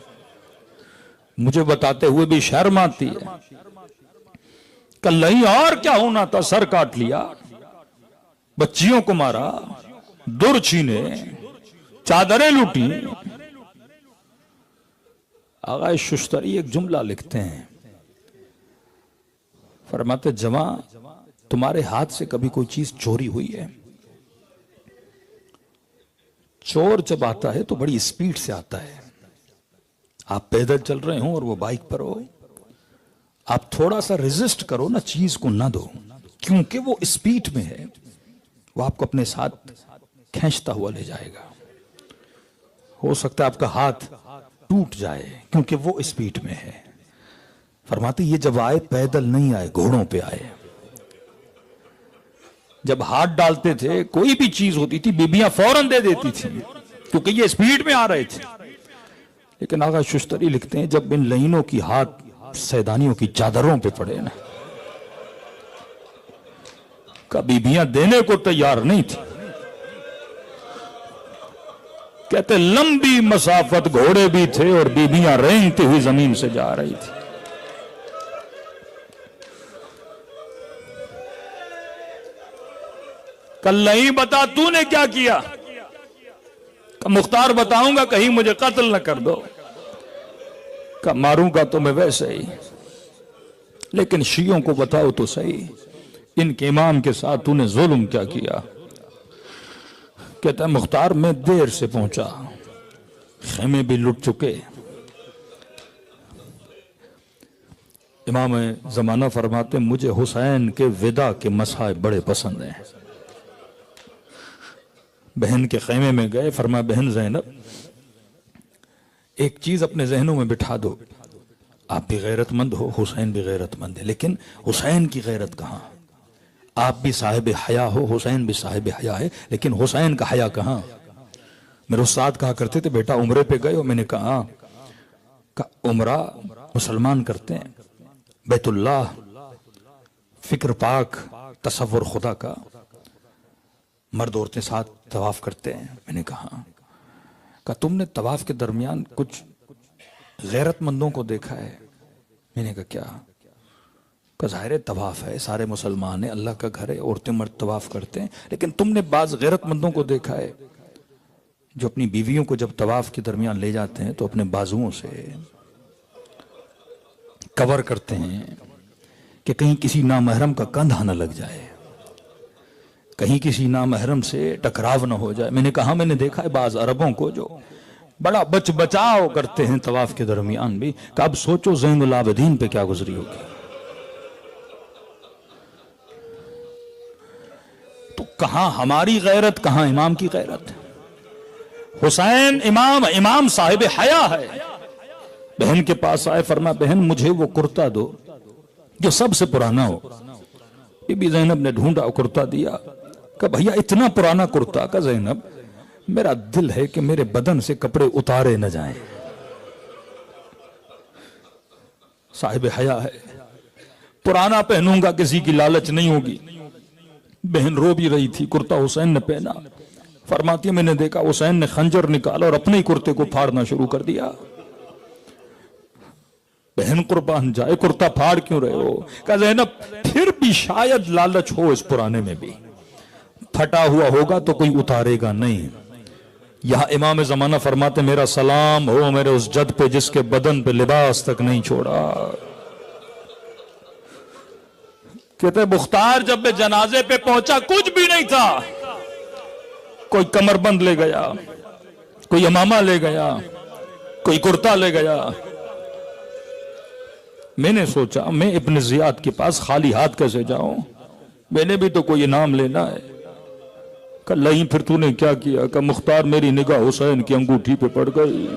मुझे बताते हुए भी शर्म आती है। कल नहीं और क्या होना था? सर काट लिया, बच्चियों को मारा, दुर छीने, चादरें लूटी। आगा शुश्तरी एक जुमला लिखते हैं, फरमाते जमा तुम्हारे हाथ से कभी कोई चीज चोरी हुई है? चोर जब आता है तो बड़ी स्पीड से आता है। आप पैदल चल रहे हो और वो बाइक पर हो, आप थोड़ा सा रेजिस्ट करो ना, चीज को ना दो, क्योंकि वो स्पीड में है, वो आपको अपने साथ खींचता हुआ ले जाएगा। हो सकता है आपका हाथ टूट जाए क्योंकि वो स्पीड में है। फरमाते ये जब आए पैदल नहीं आए, घोड़ों पे आए। जब हाथ डालते थे, कोई भी चीज होती थी, बीबियां फौरन दे देती थी क्योंकि ये स्पीड में आ रहे थे। लेकिन आगा शुश्तरी लिखते हैं जब इन लाइनों की हाथ सैदानियों की चादरों पे पड़े ना, का बीबियां देने को तैयार नहीं थी। कहते लंबी मसाफत घोड़े भी थे और बीबियां रेंगती हुई जमीन से जा रही थी। कल नहीं बता तूने क्या किया? का मुख्तार बताऊंगा, कहीं मुझे कत्ल न कर दो। का मारूंगा तो मैं वैसे ही, लेकिन शियों को बताओ तो सही, इनके इमाम के साथ तूने जुल्म क्या किया? कहता है मुख्तार मैं देर से पहुंचा, खेमे भी लुट चुके। इमाम जमाना फरमाते मुझे हुसैन के विदा के मसाए बड़े पसंद हैं। बहन के खेमे में गए, फरमा बहन ज़ैनब एक चीज अपने जहनों में बिठा दो, आप भी गैरतमंद हो, हुसैन भी गैरतमंद है, लेकिन हुसैन की गैरत कहां? आप भी साहिब हया हो, हुसैन भी साहिब हया है, लेकिन हुसैन का हया कहां? मेरे उस्ताद कहा करते थे बेटा उम्रे पे गए हो? मैंने कहा उम्रा मुसलमान करते हैं, बैतुल्लाह, फिक्र पाक, तसव्वुर खुदा का, मर्द औरतें साथ तवाफ करते हैं। मैंने कहा तुमने तवाफ के दरमियान कुछ गैरतमंदों को देखा है? मैंने कहा क्या? ज़ाहिर तवाफ है, सारे मुसलमान है, अल्लाह का घर है, औरतें मर्द तवाफ करते हैं, लेकिन तुमने बाज गैरतमंदों को देखा है जो अपनी बीवियों को जब तवाफ के दरमियान ले जाते हैं तो अपने बाजुओं से कवर करते हैं कि कहीं किसी नामहरम का कंधा न लग जाए, कहीं किसी नामहरम से टकराव न हो जाए। मैंने कहा मैंने देखा है बाज अरबों को जो बड़ा बचाव करते हैं तवाफ के दरमियान भी। अब सोचो ज़ैनुल आबिदीन पे क्या गुजरी होगी। तो कहां हमारी गैरत, कहां इमाम की गैरत? हुसैन इमाम साहिब हया है। बहन के पास आए, फरमा बहन मुझे वो कुर्ता दो जो सबसे पुराना हो। बीबी ज़ैनब ने ढूंढा, कुर्ता दिया। कहा भैया इतना पुराना कुर्ता? का ज़ैनब मेरा दिल है कि मेरे बदन से कपड़े उतारे न जाएं। साहिब हया है, पुराना पहनूंगा किसी की लालच नहीं होगी। बहन रो भी रही थी, कुर्ता हुसैन ने पहना। फरमाती मैंने देखा हुसैन ने खंजर निकाला और अपने ही कुर्ते को फाड़ना शुरू कर दिया। बहन कुर्बान जाए, कुर्ता फाड़ क्यों रहे हो? कहा ज़ैनब फिर भी शायद लालच हो इस पुराने में भी, फटा हुआ होगा तो कोई उतारेगा नहीं। यहां इमाम जमाना फरमाते मेरा सलाम हो मेरे उस जद पे जिसके बदन पे लिबास तक नहीं छोड़ा। कहते मुख्तार जब मैं जनाजे पे पहुंचा कुछ भी नहीं था, कोई कमरबंद ले गया, कोई अमामा ले गया, कोई कुर्ता ले गया। मैंने सोचा मैं इब्न जियाद के पास खाली हाथ कैसे जाऊं, मैंने भी तो कोई इनाम लेना है। कल नहीं फिर तूने क्या किया? कि मुख्तार मेरी निगाह हुसैन की अंगूठी पे पड़ गई।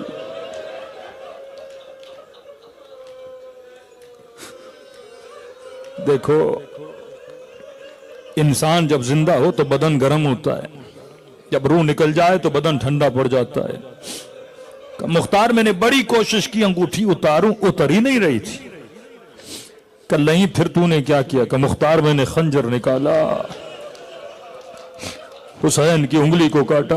देखो इंसान जब जिंदा हो तो बदन गर्म होता है, जब रूह निकल जाए तो बदन ठंडा पड़ जाता है। कि मुख्तार मैंने बड़ी कोशिश की अंगूठी उतारूं, उतर ही नहीं रही थी। कल नहीं फिर तूने क्या किया? कि मुख्तार मैंने खंजर निकाला, हुसैन की उंगली को काटा।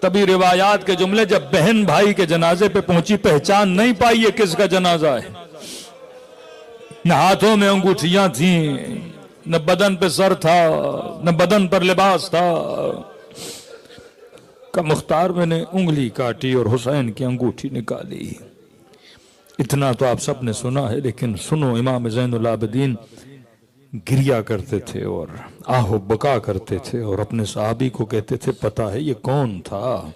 तभी रिवायात के जुमले, जब बहन भाई के जनाजे पे पहुंची पहचान नहीं पाई ये किसका जनाजा है। न हाथों में अंगूठियां थी, न बदन पे सर था, न बदन पर लिबास था। का मुख्तार मैंने उंगली काटी और हुसैन की अंगूठी निकाली। इतना तो आप सब ने सुना है, लेकिन सुनो, इमाम ज़ैनुल आबिदीन गिरिया करते थे और आहो बका करते थे और अपने सहाबी को कहते थे, पता है ये कौन था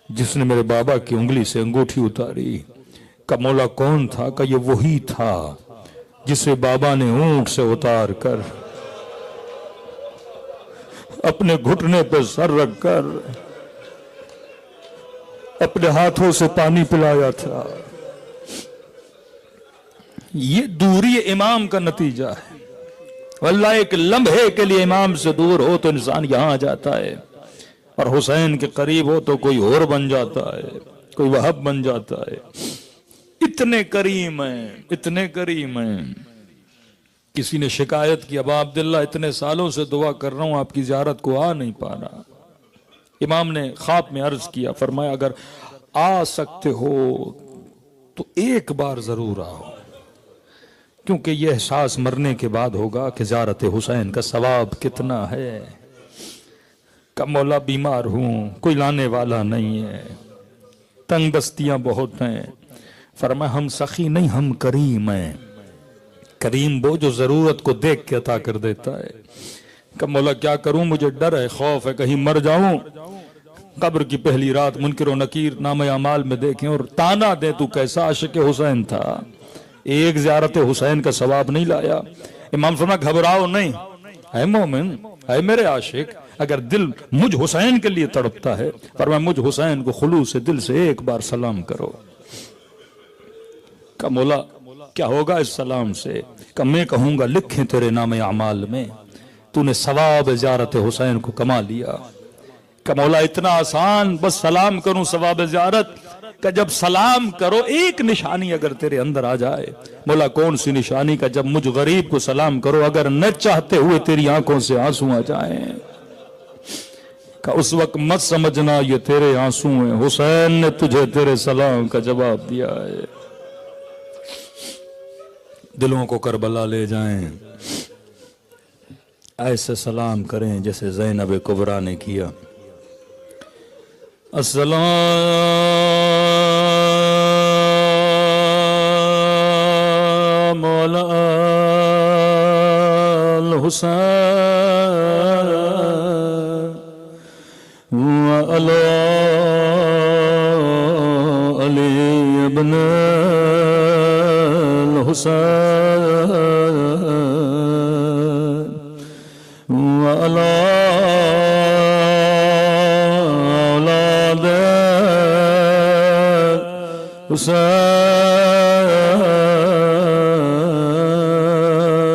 जिसने मेरे बाबा की उंगली से अंगूठी उतारी। का मौला कौन था? का ये वही था जिसे बाबा ने ऊंट से उतार कर अपने घुटने पर सर रखकर अपने हाथों से पानी पिलाया था। ये दूरी इमाम का नतीजा है। वल्लाह एक लम्हे के लिए इमाम से दूर हो तो इंसान यहां आ जाता है, और हुसैन के करीब हो तो कोई और बन जाता है, कोई वहब बन जाता है। इतने करीम हैं, इतने करीम हैं। किसी ने शिकायत की, अबा अब्दुल्ला इतने सालों से दुआ कर रहा हूं आपकी ज़ियारत को आ नहीं पा रहा। इमाम ने ख्वाब में अर्ज किया, फरमाया अगर आ सकते हो तो एक बार जरूर आओ, क्योंकि यह एहसास मरने के बाद होगा कि ज़ियारत हुसैन का सवाब कितना है। का मौला बीमार हूं, कोई लाने वाला नहीं है, तंग दस्तियां बहुत हैं। फरमाया हम सखी नहीं, हम करीम हैं। करीम वो जो जरूरत को देख के अता कर देता है। का मौला क्या करूं, मुझे डर है, खौफ है कहीं मर जाऊं, कब्र की पहली रात मुनकिर और नकीर नामे अमाल में देखें और ताना दे तू कैसा आशिक हुसैन था, एक ज़ियारत हुसैन का सवाब नहीं लाया। इमाम फरमाया घबराओ नहीं, है मोमिन, है मेरे आशिक, अगर दिल मुझ हुसैन के लिए तड़पता है, फरमाया मुझ हुसैन को खुलूस से दिल से एक बार सलाम करो। का मौला क्या होगा इस सलाम से? का मैं कहूंगा लिखें तेरे नामे अमाल में, तूने सवाब ज़ियारत हुसैन को कमा लिया। का मौला इतना आसान, बस सलाम करूं सवाब ज़ियारत का। जब सलाम करो एक निशानी अगर तेरे अंदर आ जाए, मौला कौन सी निशानी का? जब मुझ गरीब को सलाम करो, अगर न चाहते हुए तेरी आंखों से आंसू आ जाएं, का उस वक्त मत समझना ये तेरे आंसू हैं, हुसैन ने तुझे तेरे सलाम का जवाब दिया है। दिलों को करबला ले जाएं, ऐसे सलाम करें जैसे ज़ैनब कुबरा ने किया। अस्सलाम अलल हुसैन व अला अली इब्न हुसैन व अला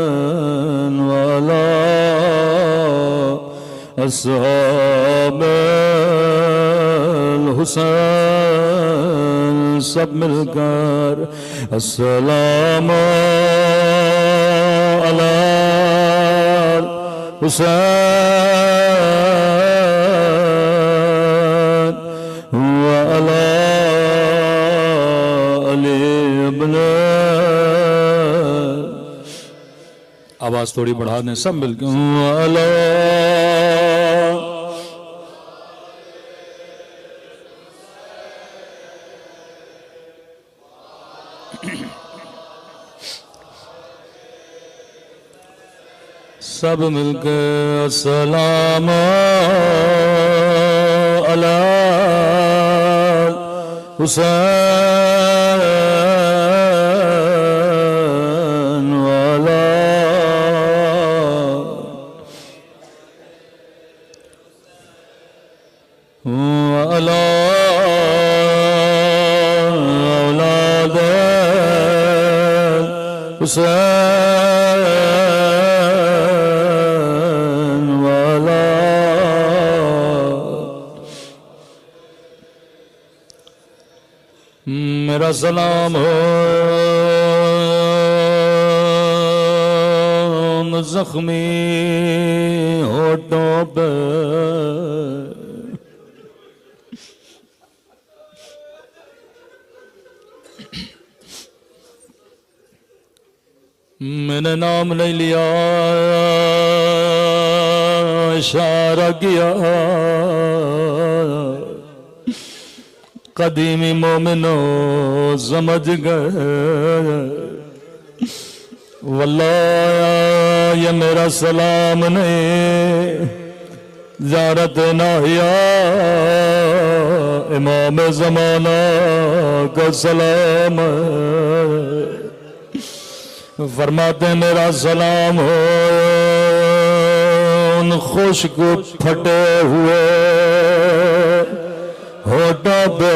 हुसैन वाला अस्हाबुल हुसैन, सब मिलकर अस्सलामु अला हुसैन व अला आवाज थोड़ी बढ़ा दें सब मिलकर। सब मिलकर अस्सलाम अला हुसैन वाला वाला औलाद हुसैन वाला। मेरा सलाम हो जख्मी होठों पे मैंने नाम नहीं लिया इशारा किया कदीमी मोमिनो समझ गए वल्लाह ये मेरा सलाम नहीं ज़ारत नाहिया इमाम ज़माना का सलाम फरमाते मेरा सलाम हो उन खुश्क फटे हुए होठों पे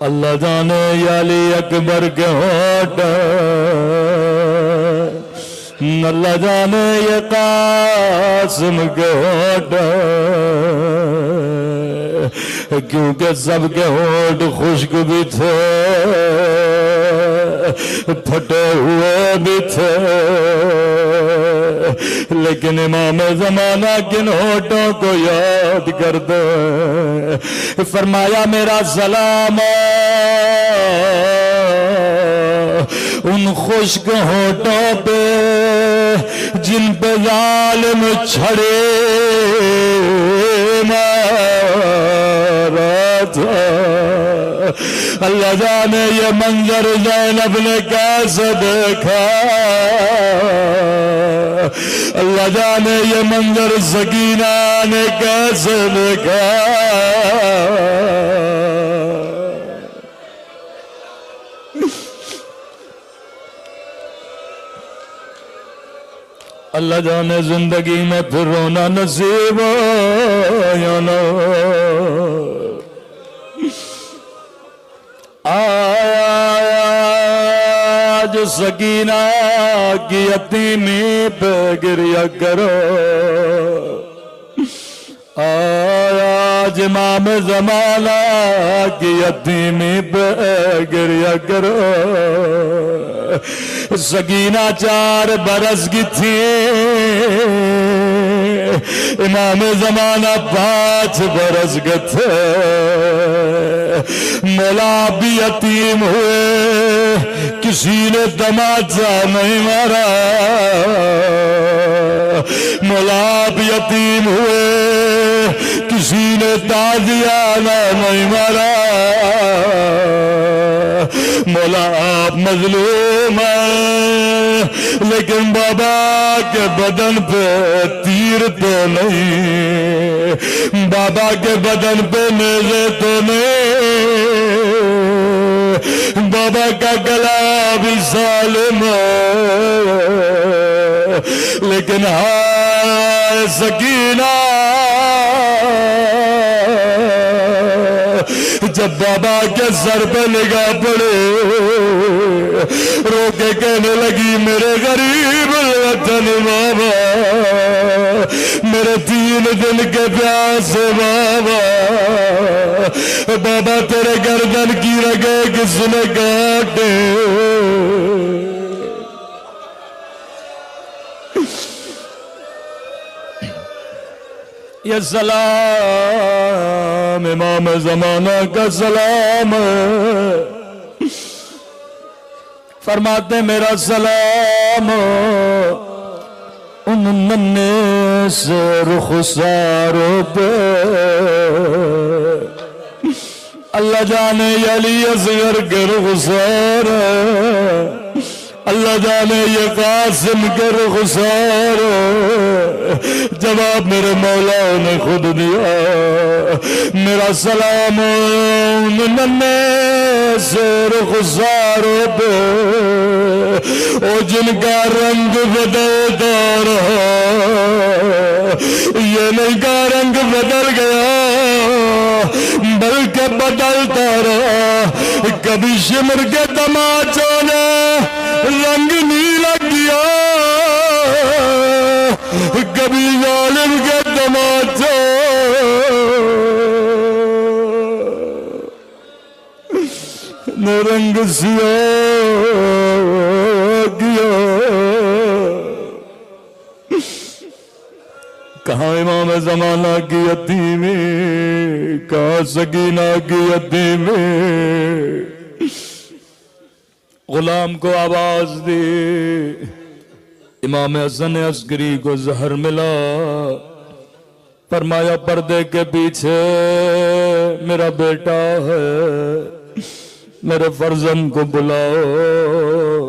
अल्लाह जाने अली अकबर के होठ अल्लाह जाने ये कासिम के होठ क्योंकि सबके होठ खुश्क भी थे फटे हुए भी थे लेकिन इमाम ज़माना किन होठों को याद कर दे फरमाया मेरा सलाम उन खुश्क होठों पे जिन पे जालिम छड़े मारा था अल्लाह जाने ये मंजर ज़ैनब ने कैसे देखा अल्लाह जाने ये मंजर सकीना ने कैसे देखा अल्लाह जाने जिंदगी में फिर रोना नसीब या ना आज सकीना की यतीमी पे गिरिया करो आज इमाम ज़माना की यतीमी पे गिरिया करो सकीना 4 बरस की थी इमाम ज़माना 5 बरस के थे मौला भी यतीम हुए किसी ने तमाचा नहीं मारा मौला भी यतीम हुए किसी ने ताजियाना नहीं मारा मौला आप मजलूम है लेकिन बाबा के बदन पे तीर तो नहीं बाबा के बदन पे नेज़े तो नहीं बाबा का गला भी सालिम लेकिन हाय सकीना जब बाबा के सर पे निगाह पड़े रो के कहने लगी मेरे गरीब वतन बाबा मेरे 3 दिन के प्यास बाबा बाबा तेरे गर्दन की रगे किसने काटे ये सलाम इमाम ज़माना का सलाम फरमाते मेरा सलाम उन नन्हे से रुखसारों पे अल्लाह जाने अली असगर के रुखसार अल्लाह जाने ये कासिम के रुखसार जवाब मेरे मौला ने खुद दिया मेरा सलाम उन नन्हे से रुखसारों पे ओ जिनका रंग बदलता रहा ये नहीं का रंग बदल गया बल्कि बदलता रहा कभी शिमर के तमाचों ने रंग नीला किया कभी जालिम के तमाचों ने रंग सिया किया। कहाँ इमाम जमाना की यतीमी, कहाँ सकीना की यतीमी। गुलाम को आवाज दी, इमाम हसन अस्करी को जहर मिला। फरमाया पर्दे के पीछे मेरा बेटा है, मेरे फर्जंद को बुलाओ।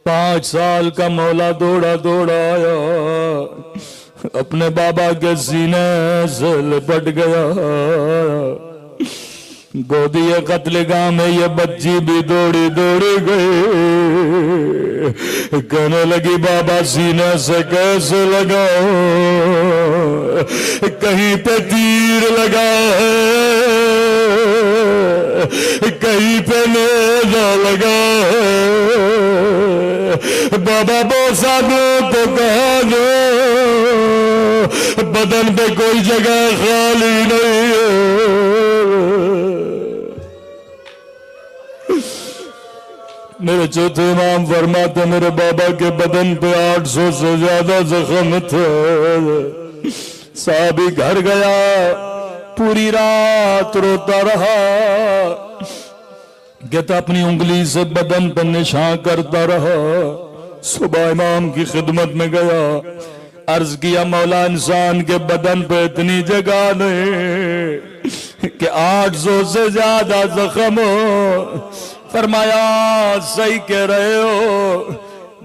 5 साल का मौला दौड़ा दौड़ा आया, अपने बाबा के सीने से लिपट गया। गोदी कत्लेगाह में ये बच्ची भी दौड़ी दौड़ी गई। कहने लगी बाबा सीने से कैसे लगाओ, कहीं पे तीर लगा है, कहीं पे नेज़ा लगा है। बाबा बोसा दो तो कहा दो, बदन पे कोई जगह खाली नहीं है। मेरे चौथे इमाम फरमाते मेरे बाबा के बदन पे 800 से ज्यादा जख्म थे। साहबी घर गया, पूरी रात रोता रहा। कहता अपनी उंगली से बदन पर निशान करता रहा। सुबह इमाम की खिदमत में गया, अर्ज किया मौला इंसान के बदन पे इतनी जगह नहीं कि 800 से ज्यादा जख्म हो। फरमाया सही कह रहे हो,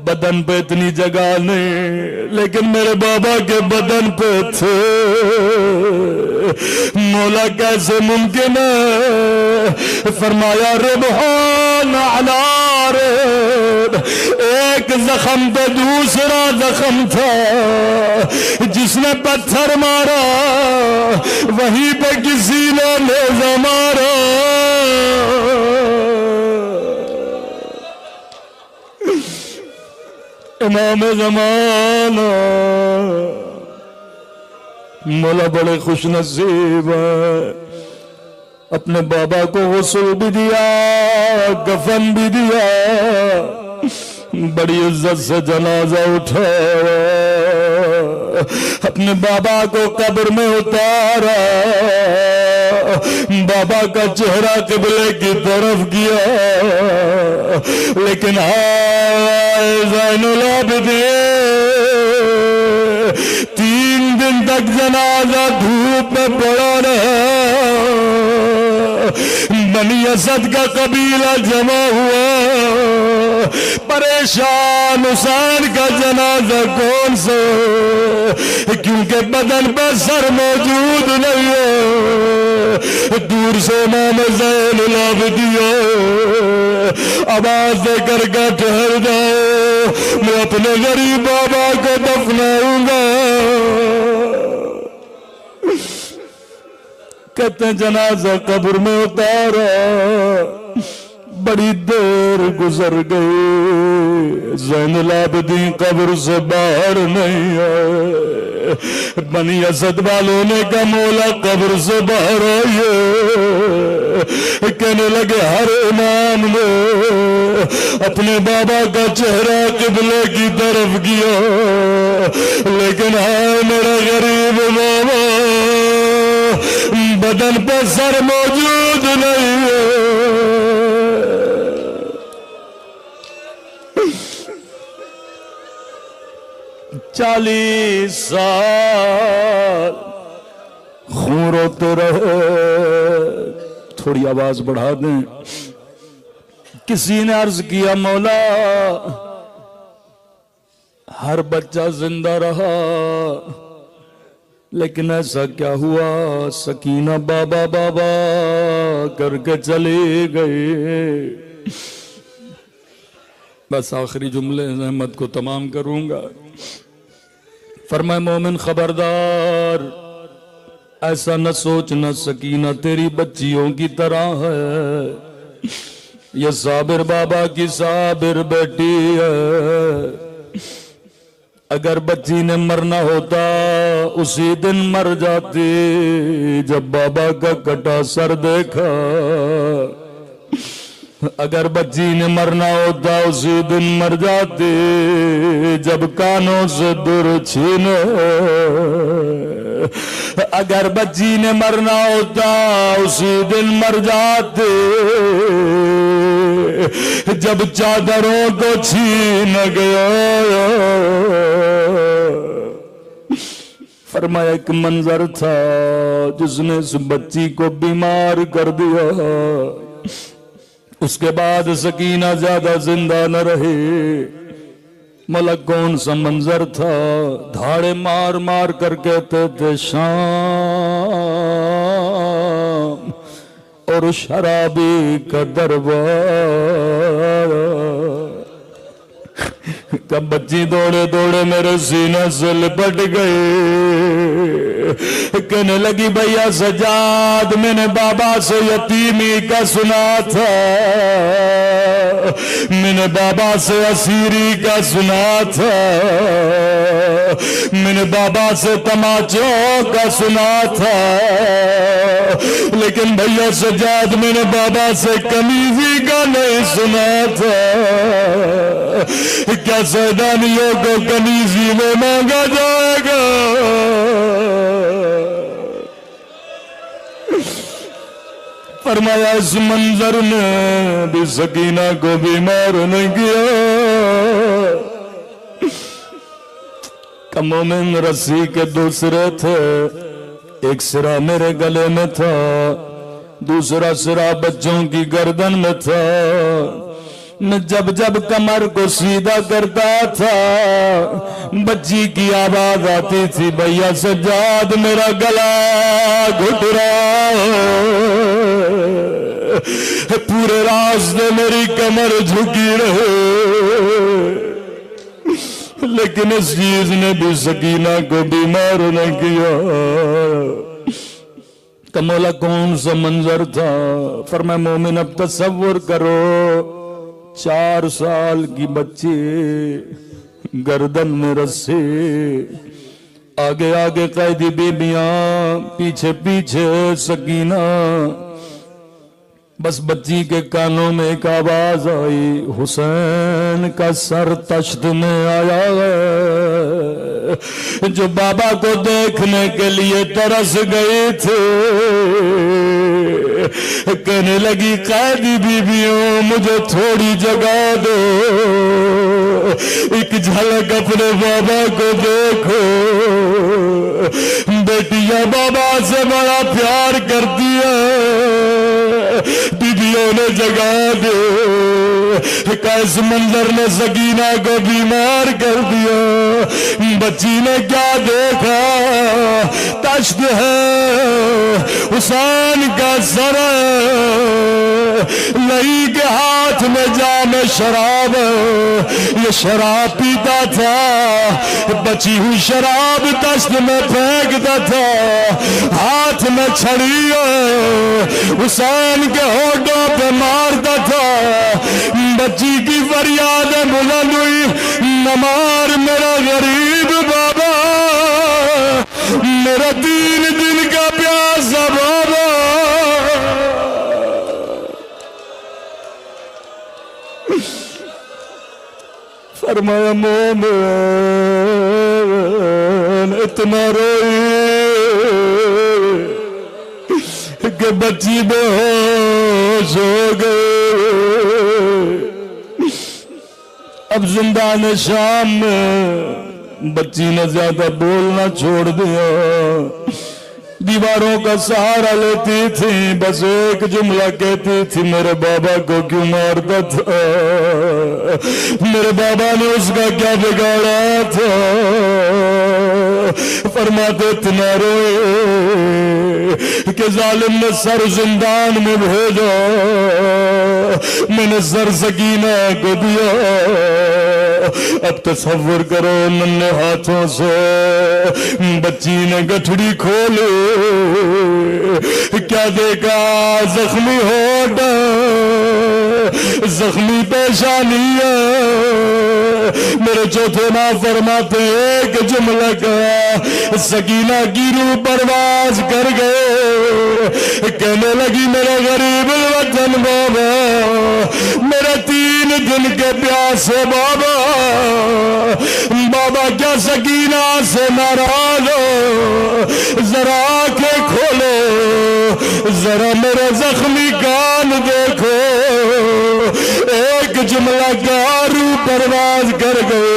बदन पे इतनी जगह नहीं, लेकिन मेरे बाबा के बदन पे थे। मौला कैसे मुमकिन है? फरमाया रुबहान अला रुब, एक जख्म पे दूसरा जख्म था। जिसने पत्थर मारा वहीं पे किसी ने नेज़ा मारा। इमाम ज़माना मौला बड़े खुश नसीब है, अपने बाबा को गुस्ल भी दिया, कफन भी दिया, बड़ी इज्जत से जनाजा उठाया, अपने बाबा को कब्र में उतारा, बाबा का चेहरा किबले की तरफ किया। लेकिन ज़ैनुल आबिदीन 3 दिन तक जनाजा धूप में पड़ा रहा। बनी असद का कबीला जमा हुआ, परेशान हुसैन का जनाजा कौन सा, क्योंकि बदन पर सर मौजूद नहीं है। दूर से इमाम ज़ैनुल आबिदीन आवाज देकर के ठहर जाओ, मैं अपने गरीब बाबा को दफनाऊंगा। कहते जनाजा कब्र में उतारा, बड़ी देर गुजर गई, ज़ैनुल आबिदीन कब्र से बाहर नहीं आए। बनी असद वालों ने कहा मौला कब्र से बाहर आइए। कहने लगे हर इमाम ने अपने बाबा का चेहरा किबले की तरफ किया, लेकिन हाय मेरा गरीब बाबा, बदन पे सर मौजूद नहीं है। 40 साल खून रोते रहे। थोड़ी आवाज बढ़ा दें। किसी ने अर्ज किया मौला हर बच्चा जिंदा रहा, लेकिन ऐसा क्या हुआ? सकीना बाबा बाबा करके चली गई। बस आखिरी जुमले अहमद को तमाम करूंगा। फरमाए मोमिन खबरदार, ऐसा न सोचना सकीना तेरी बच्चियों की तरह है। ये साबिर बाबा की साबिर बेटी है। अगर बच्ची ने मरना होता उसी दिन मर जाती, जब बाबा का कटा सर देखा। अगर बच्ची ने मरना होता उसी दिन मर जाते जब कानों से दूर छीने। अगर बच्ची ने मरना होता उसी दिन मर जाते जब चादरों को छीन गया। फरमाया एक मंजर था जिसने उस बच्ची को बीमार कर दिया। उसके बाद सकीना ज्यादा जिंदा न रहे। मलक कौन सा मंजर था? धाड़े मार मार कर कहते थे शाम और शराबी का दरबार। कब बच्ची दौड़े दौड़े मेरे सीने से लिपट गई। कहने लगी भैया सजाद मैंने बाबा से यतीमी का सुना था, मैंने बाबा से असीरी का सुना था, मैंने बाबा से तमाचों का सुना था, लेकिन भैया सजाद मैंने बाबा से कमीजी का नहीं सुना था। क्या सैदानियों को कनीजी में मांगा जाएगा? फरमाया इस मंजर ने भी सकीना को बीमार नहीं किया। मोमिन रस्सी के दूसरे थे, एक सिरा मेरे गले में था, दूसरा सिरा बच्चों की गर्दन में था। मैं जब जब कमर को सीधा करता था बच्ची की आवाज आती थी भैया सज्जाद मेरा गला घुट रहा। पूरे रास्ते मेरी कमर झुकी रहे, लेकिन इस चीज ने भी सकीना को बीमार न किया। कमोला कौन सा मंजर था? फरमाया मोमिन अब तसव्वुर करो 4 साल की बच्ची गर्दन में रस्सी, आगे आगे कैदी बीबियां, पीछे पीछे सकीना। बस बच्ची के कानों में एक आवाज आई हुसैन का सर तश्त में आया है। जो बाबा को देखने के लिए तरस गए थे कहने लगी कैदी बीबियों मुझे थोड़ी जगह दो, एक झलक अपने बाबा को देखो। बेटियां बाबा से बड़ा प्यार करती है, बीबियों ने जगा दे। कैस मंजर ने सकीना को बीमार कर दिया। बच्ची ने क्या देखा? तश्त है, हुसैन का सर है, लई के हाथ में जाम शराब, ये शराब पीता था, बची हुई शराब तश्त में फेंकता था, हाथ में छड़ी हुसैन के होठों पे मारता था। बच्ची की फरियाद बुलंद हुई नमार मेरा गरीब बाबा, मेरा 3 दिन का प्यासा बाबा। फरमाया मोमिन इतना रोई कि बच्ची बेहोश हो गई। अब जिंदान शाम में बच्ची ने ज्यादा बोलना छोड़ दिया, दीवारों का सहारा लेती थी, बस एक जुमला कहती थी मेरे बाबा को क्यों मारता था, मेरे बाबा ने उसका क्या बिगाड़ा था। फरमाते इतना रोए कि जालिम ने सर जिंदान में भेजा, मैंने सर सकीना को दिया। अब तसव्वुर करो नन्हे हाथों से बच्ची ने गठड़ी खोली, क्या देखा? जख्मी होठ, जख्मी पेशानी। मेरे चौथे माँ फरमाते एक जुमला का सकीना की रूह परवाज कर गए। कहने लगी मेरा गरीब वतन बाबा दिन के प्यासे बाबा, बाबा क्या सकीना से नाराज हो, जरा आंखें खोलो, जरा मेरे जख्मी कान देखो। एक जुमला गारू परवाज कर गए,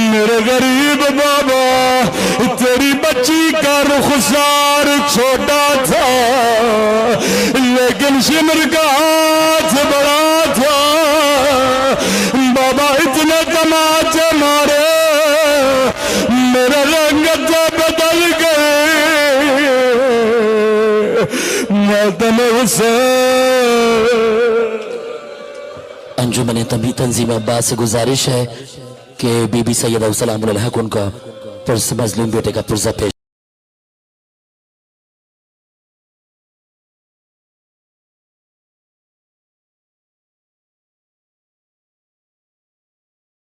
मेरे गरीब बाबा तेरी बच्ची का रुखसार छोटा था, लेकिन शिमर का हाथ बड़ा था। बाबा इतने तमाचे मारे, मेरा रंगत बदल गए। मातम हुसैन। अंजुमन तभी तंजीम अब्बास से गुजारिश है कि बीबी सैयदा सलामुल हक उनका मजलूम बेटे का पुर्जा पेश